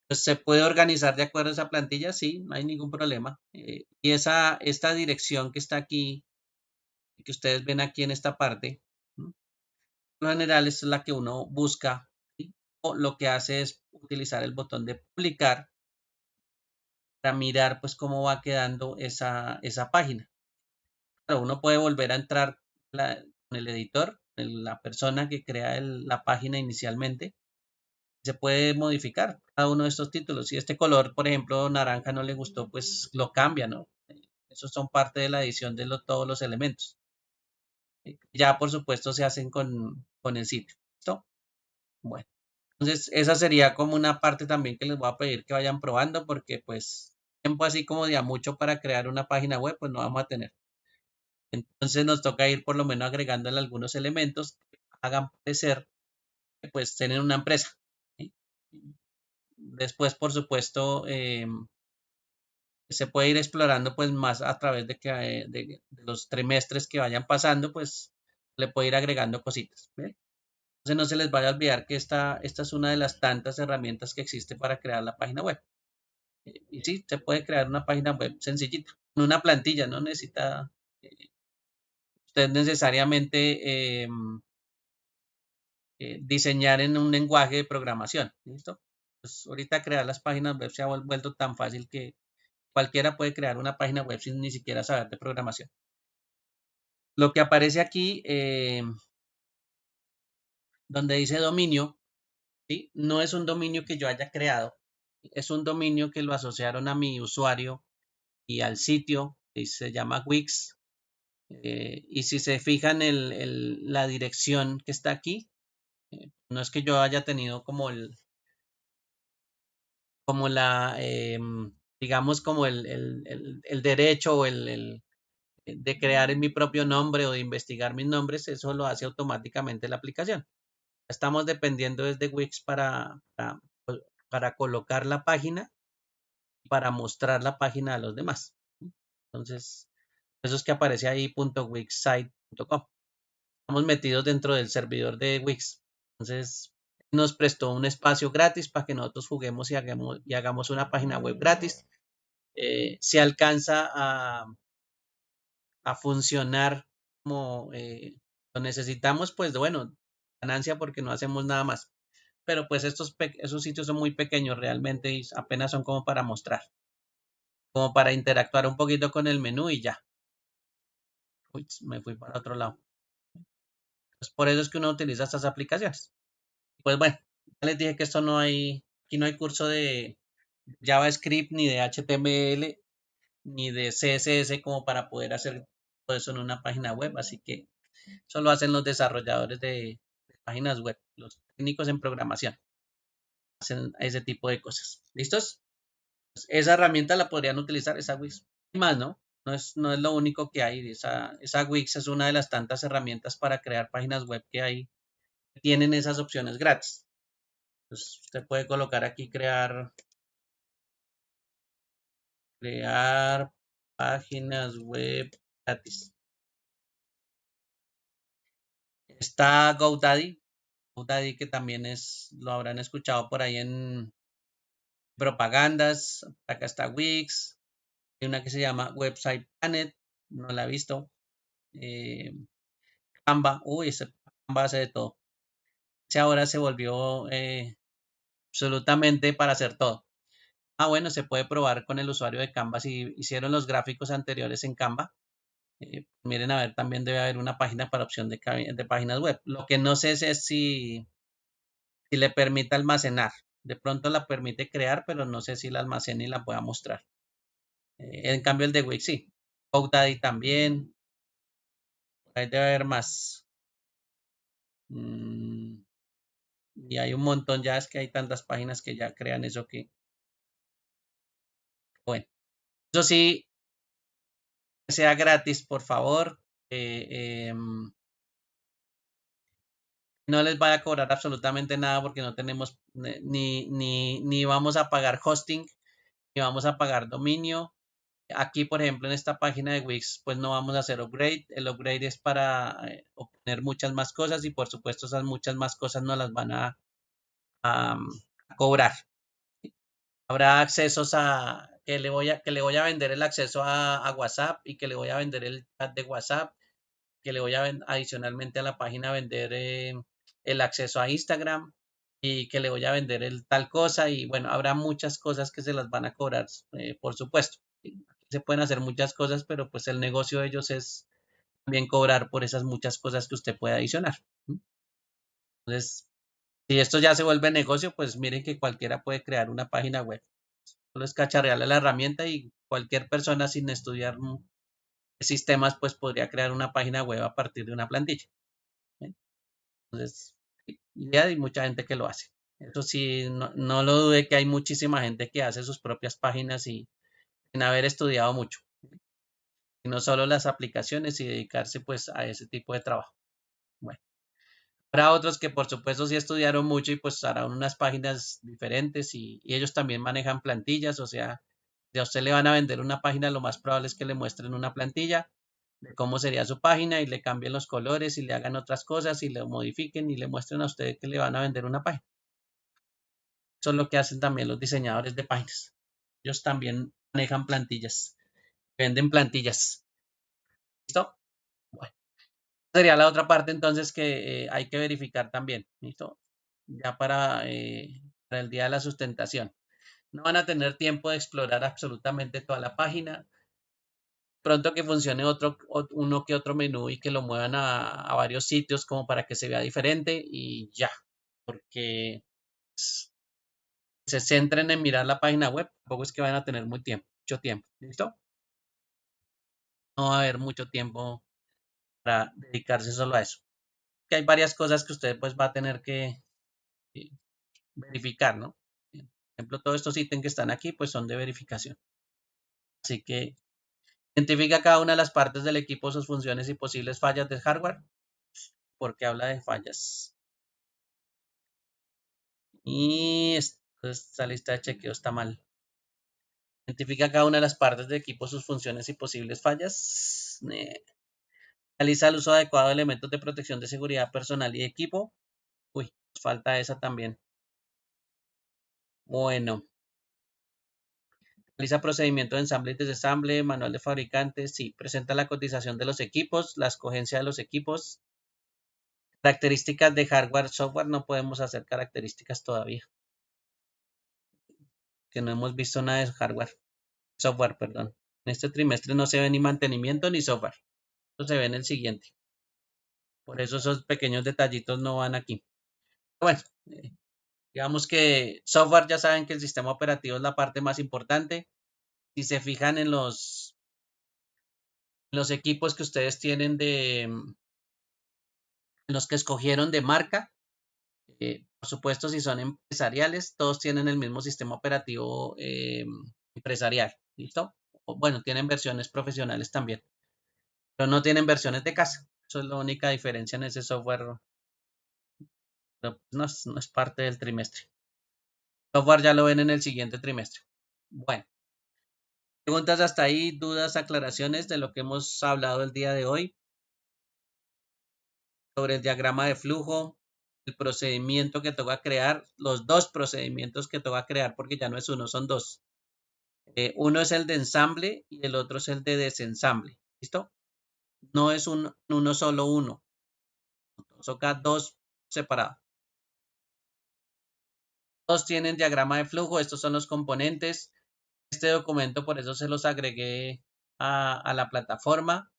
Pues, ¿se puede organizar de acuerdo a esa plantilla? Sí, no hay ningún problema. Y esta dirección que está aquí, que ustedes ven aquí en esta parte, ¿no? Por lo general es la que uno busca, ¿sí? O lo que hace es utilizar el botón de publicar para mirar pues cómo va quedando esa página. Claro, uno puede volver a entrar con el editor, la persona que crea la página inicialmente. Se puede modificar cada uno de estos títulos. Si este color, por ejemplo, naranja no le gustó, pues lo cambia, ¿no? Esos son parte de la edición de todos los elementos. Ya, por supuesto, se hacen con el sitio. ¿Listo? Bueno, entonces esa sería como una parte también que les voy a pedir que vayan probando porque pues tiempo así como de a mucho para crear una página web, pues no vamos a tener. Entonces nos toca ir por lo menos agregándole algunos elementos que hagan parecer que pues tienen una empresa. ¿Sí? Después, por supuesto, se puede ir explorando pues más a través de los trimestres que vayan pasando, pues le puede ir agregando cositas. ¿Ve? Entonces no se les vaya a olvidar que esta es una de las tantas herramientas que existe para crear la página web. Y sí, se puede crear una página web sencillita, con una plantilla, no necesita usted necesariamente diseñar en un lenguaje de programación. ¿Listo? Pues ahorita crear las páginas web se ha vuelto tan fácil que cualquiera puede crear una página web sin ni siquiera saber de programación. Lo que aparece aquí, donde dice dominio, ¿sí? No es un dominio que yo haya creado, es un dominio que lo asociaron a mi usuario y al sitio, y se llama Wix. Y si se fijan la dirección que está aquí, no es que yo haya tenido como digamos, como el derecho o de crear en mi propio nombre o de investigar mis nombres, eso lo hace automáticamente la aplicación. Estamos dependiendo desde Wix para colocar la página, para mostrar la página a los demás. Entonces, eso es que aparece ahí .wixsite.com. Estamos metidos dentro del servidor de Wix. Entonces, nos prestó un espacio gratis para que nosotros juguemos y hagamos una página web gratis. Se alcanza a funcionar como lo necesitamos, pues bueno, ganancia porque no hacemos nada más. Pero pues esos sitios son muy pequeños realmente y apenas son como para mostrar, como para interactuar un poquito con el menú y ya. Uy, me fui para otro lado. Pues por eso es que uno utiliza estas aplicaciones. Pues bueno, ya les dije que aquí no hay curso JavaScript, ni de HTML, ni de CSS como para poder hacer todo eso en una página web. Así que eso lo hacen los desarrolladores de páginas web, los técnicos en programación, hacen ese tipo de cosas. ¿Listos? Pues esa herramienta la podrían utilizar, esa Wix. Y más, ¿no? No es lo único que hay. Esa Wix es una de las tantas herramientas para crear páginas web que hay. Tienen esas opciones gratis. Pues usted puede colocar aquí crear páginas web gratis. Está GoDaddy que también lo habrán escuchado por ahí en propagandas. Acá está Wix. Hay una que se llama Website Planet, no la he visto. Eh, Canva, uy, ese Canva hace de todo. Ese ahora se volvió absolutamente para hacer todo. Bueno, se puede probar con el usuario de Canva si hicieron los gráficos anteriores en Canva. Miren, a ver, también debe haber una página para opción de páginas web. Lo que no sé es si le permite almacenar. De pronto la permite crear, pero no sé si la almacena y la pueda mostrar. En cambio, el de Wix sí. GoDaddy también. Ahí debe haber más. Mm, y hay un montón ya, es que hay tantas páginas que ya crean eso que, bueno, eso sí, que sea gratis, por favor. No les vaya a cobrar absolutamente nada porque no tenemos ni vamos a pagar hosting, ni vamos a pagar dominio. Aquí, por ejemplo, en esta página de Wix, pues no vamos a hacer upgrade. El upgrade es para obtener muchas más cosas y por supuesto esas muchas más cosas no las van a cobrar. Habrá accesos que le voy a vender el acceso a WhatsApp y que le voy a vender el chat de WhatsApp, que le voy a adicionalmente a la página vender el acceso a Instagram y que le voy a vender el tal cosa y bueno, habrá muchas cosas que se las van a cobrar, por supuesto. Se pueden hacer muchas cosas, pero pues el negocio de ellos es también cobrar por esas muchas cosas que usted puede adicionar. Entonces, si esto ya se vuelve negocio, pues miren que cualquiera puede crear una página web. Solo es cacharrearle la herramienta y cualquier persona sin estudiar sistemas, pues podría crear una página web a partir de una plantilla. ¿Eh? Entonces, ya hay mucha gente que lo hace. Eso sí, no lo dude que hay muchísima gente que hace sus propias páginas y sin haber estudiado mucho. Y no solo las aplicaciones y dedicarse pues a ese tipo de trabajo. Bueno, habrá otros que por supuesto sí estudiaron mucho y pues harán unas páginas diferentes y ellos también manejan plantillas, o sea, si a usted le van a vender una página, lo más probable es que le muestren una plantilla de cómo sería su página y le cambien los colores y le hagan otras cosas y le modifiquen y le muestren a usted que le van a vender una página. Eso es lo que hacen también los diseñadores de páginas. Ellos también manejan plantillas, venden plantillas. ¿Listo? Bueno, sería la otra parte entonces que hay que verificar también. ¿Listo? Ya para el día de la sustentación. No van a tener tiempo de explorar absolutamente toda la página. Pronto que funcione uno que otro menú y que lo muevan a varios sitios como para que se vea diferente y ya, porque pues, se centren en mirar la página web, tampoco es que van a tener mucho tiempo, ¿listo? No va a haber mucho tiempo para dedicarse solo a eso. Que hay varias cosas que usted pues va a tener que eh, verificar, ¿no? Por ejemplo, todos estos ítems que están aquí pues son de verificación. Así que identifica cada una de las partes del equipo, sus funciones y posibles fallas del hardware, porque habla de fallas. Y esta lista de chequeo está mal. Identifica cada una de las partes del equipo, sus funciones y posibles fallas. Realiza el uso adecuado de elementos de protección de seguridad personal y equipo. Uy, falta esa también. Bueno, realiza procedimiento de ensamble y desensamble, manual de fabricantes. Sí, presenta la cotización de los equipos, la escogencia de los equipos. Características de hardware, software. No podemos hacer características todavía, que no hemos visto nada de hardware. Software, perdón. En este trimestre no se ve ni mantenimiento ni software. Eso se ve en el siguiente. Por eso esos pequeños detallitos no van aquí. Bueno, Digamos que software, ya saben que el sistema operativo es la parte más importante. Si se fijan en los equipos que ustedes tienen en los que escogieron de marca, por supuesto, si son empresariales, todos tienen el mismo sistema operativo empresarial, ¿listo? Bueno, tienen versiones profesionales también, pero no tienen versiones de casa. Eso es la única diferencia en ese software, pero no es parte del trimestre. Software ya lo ven en el siguiente trimestre. Bueno, preguntas hasta ahí, dudas, aclaraciones de lo que hemos hablado el día de hoy sobre el diagrama de flujo, el procedimiento que toca crear, los dos procedimientos que toca crear, porque ya no es uno, son dos. Uno es el de ensamble y el otro es el de desensamble. ¿Listo? No es uno solo uno. Toca dos separados. Todos tienen diagrama de flujo. Estos son los componentes. Este documento, por eso se los agregué a la plataforma.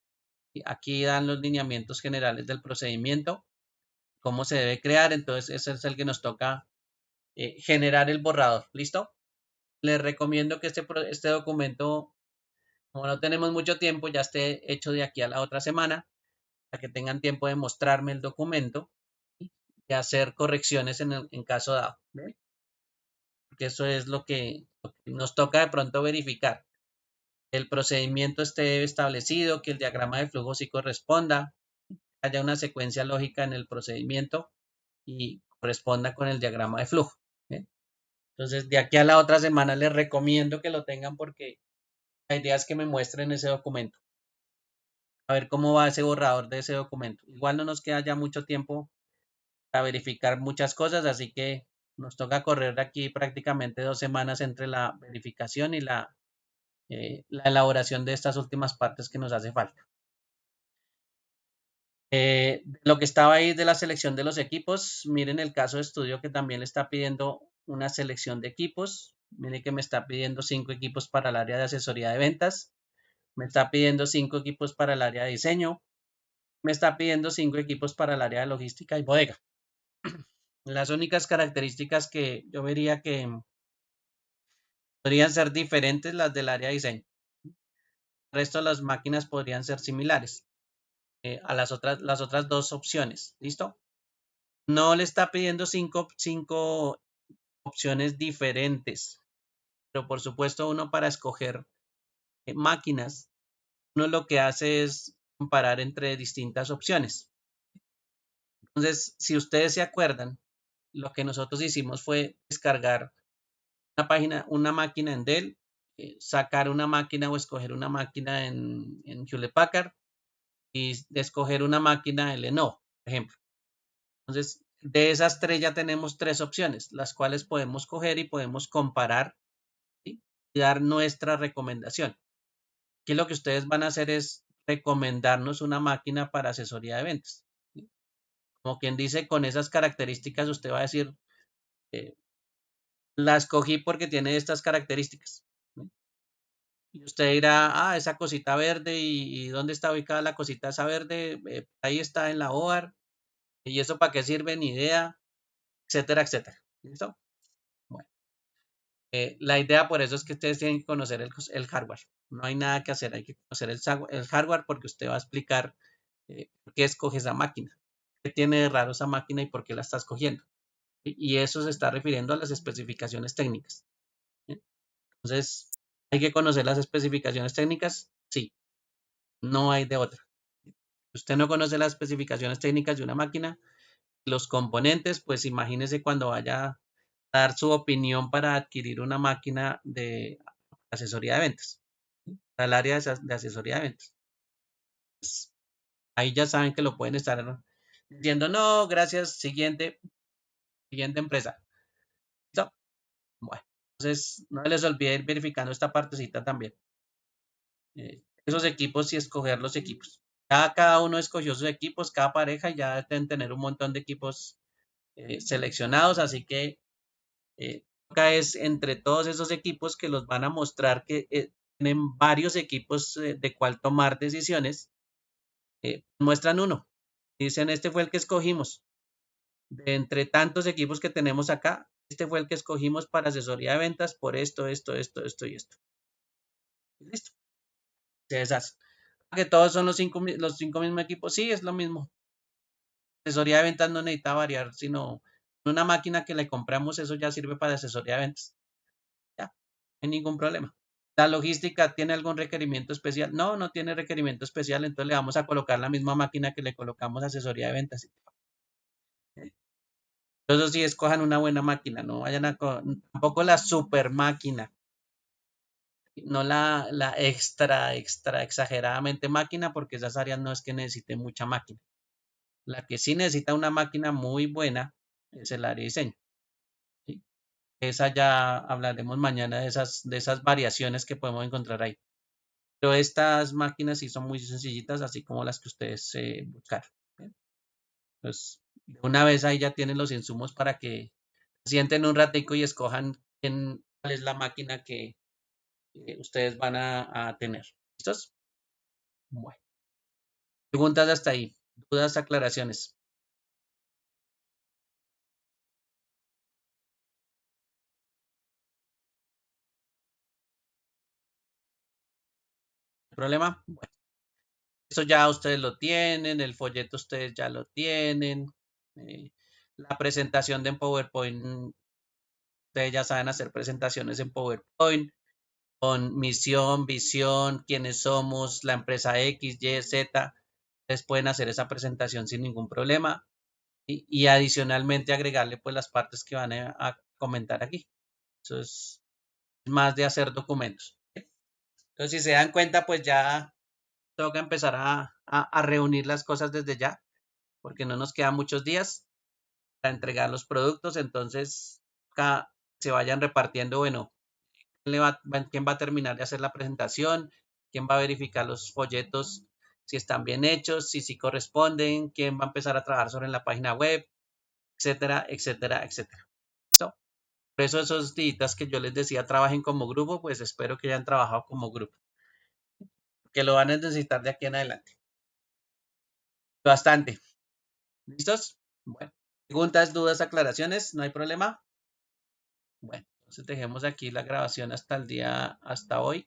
Aquí dan los lineamientos generales del procedimiento, cómo se debe crear. Entonces, ese es el que nos toca generar el borrador. ¿Listo? Les recomiendo que este documento, como no tenemos mucho tiempo, ya esté hecho de aquí a la otra semana, para que tengan tiempo de mostrarme el documento y hacer correcciones en caso dado. ¿Ve? Porque eso es lo que nos toca de pronto verificar. El procedimiento esté establecido, que el diagrama de flujo sí corresponda, haya una secuencia lógica en el procedimiento y corresponda con el diagrama de flujo. ¿Ve? Entonces, de aquí a la otra semana les recomiendo que lo tengan porque la idea es que me muestren ese documento. A ver cómo va ese borrador de ese documento. Igual no nos queda ya mucho tiempo para verificar muchas cosas, así que nos toca correr de aquí prácticamente 2 semanas entre la verificación y la elaboración de estas últimas partes que nos hace falta. Lo que estaba ahí de la selección de los equipos, miren el caso de estudio que también le está pidiendo una selección de equipos. Miren que me está pidiendo 5 equipos para el área de asesoría de ventas, me está pidiendo 5 equipos para el área de diseño, me está pidiendo 5 equipos para el área de logística y bodega. Las únicas características que yo vería que podrían ser diferentes las del área de diseño. El resto de las máquinas podrían ser similares a las otras dos opciones. ¿Listo? No le está pidiendo cinco opciones diferentes, pero por supuesto uno para escoger máquinas, uno lo que hace es comparar entre distintas opciones. Entonces, si ustedes se acuerdan, lo que nosotros hicimos fue descargar una máquina en Dell, sacar una máquina o escoger una máquina en Hewlett Packard y escoger una máquina en Lenovo, por ejemplo. Entonces, de esas tres ya tenemos tres opciones, las cuales podemos coger y podemos comparar, ¿sí? Y dar nuestra recomendación. Aquí lo que ustedes van a hacer es recomendarnos una máquina para asesoría de ventas, ¿sí? Como quien dice, con esas características usted va a decir, eh, la escogí porque tiene estas características. ¿Sí? Y usted dirá, esa cosita verde, ¿y dónde está ubicada la cosita esa verde? Ahí está en la OAR, ¿y eso para qué sirve? Ni idea, etcétera, etcétera. ¿Listo? Bueno, la idea por eso es que ustedes tienen que conocer el hardware. No hay nada que hacer, hay que conocer el hardware porque usted va a explicar por qué escoge esa máquina, qué tiene de raro esa máquina y por qué la está escogiendo. Y eso se está refiriendo a las especificaciones técnicas. ¿Sí? Entonces, ¿hay que conocer las especificaciones técnicas? Sí, no hay de otra. Usted no conoce las especificaciones técnicas de una máquina, los componentes, pues imagínese cuando vaya a dar su opinión para adquirir una máquina de asesoría de ventas, ¿sí? Para el área de asesoría de ventas. Pues, ahí ya saben que lo pueden estar diciendo, no, gracias, siguiente empresa. ¿Listo? Bueno, entonces no les olvide ir verificando esta partecita también. Esos equipos y escoger los equipos. Cada uno escogió sus equipos, cada pareja ya deben tener un montón de equipos seleccionados, así que acá es entre todos esos equipos que los van a mostrar que tienen varios equipos de cuál tomar decisiones, muestran uno. Dicen, este fue el que escogimos. De entre tantos equipos que tenemos acá, este fue el que escogimos para asesoría de ventas por esto, esto y esto. Listo, se deshace. Que todos son los cinco mismos equipos, sí, es lo mismo. Asesoría de ventas no necesita variar, sino una máquina que le compramos, eso ya sirve para asesoría de ventas. Ya, no hay ningún problema. ¿La logística tiene algún requerimiento especial? No, no tiene requerimiento especial, entonces le vamos a colocar la misma máquina que le colocamos asesoría de ventas. Entonces sí, escojan una buena máquina, no vayan a tampoco la super máquina, no la extra exageradamente máquina, porque esas áreas no es que necesiten mucha máquina. La que sí necesita una máquina muy buena es el área de diseño. ¿Sí? Esa ya hablaremos mañana de esas variaciones que podemos encontrar ahí. Pero estas máquinas sí son muy sencillitas, así como las que ustedes buscaron. ¿Bien? Pues de una vez ahí ya tienen los insumos para que sienten un ratico y escojan cuál es la máquina que ustedes van a tener. ¿Listos? Bueno. Preguntas hasta ahí. Dudas, aclaraciones. ¿Problema? Bueno, eso ya ustedes lo tienen, el folleto ustedes ya lo tienen. eh, la presentación de PowerPoint, ustedes ya saben hacer presentaciones en PowerPoint con misión, visión, quiénes somos, la empresa X, Y, Z. Ustedes pueden hacer esa presentación sin ningún problema y adicionalmente agregarle pues las partes que van a comentar aquí. Eso es más de hacer documentos. Entonces, si se dan cuenta, pues ya toca empezar a reunir las cosas desde ya, porque no nos quedan muchos días para entregar los productos. Entonces, acá se vayan repartiendo, bueno, quién va a terminar de hacer la presentación, quién va a verificar los folletos, si están bien hechos, si corresponden, quién va a empezar a trabajar sobre la página web, etcétera, etcétera, etcétera. ¿Listo? Por eso esos días que yo les decía trabajen como grupo, pues espero que hayan trabajado como grupo, que lo van a necesitar de aquí en adelante. Bastante. ¿Listos? Bueno. Preguntas, dudas, aclaraciones, no hay problema. Bueno, entonces dejemos aquí la grabación hasta el día, hasta hoy.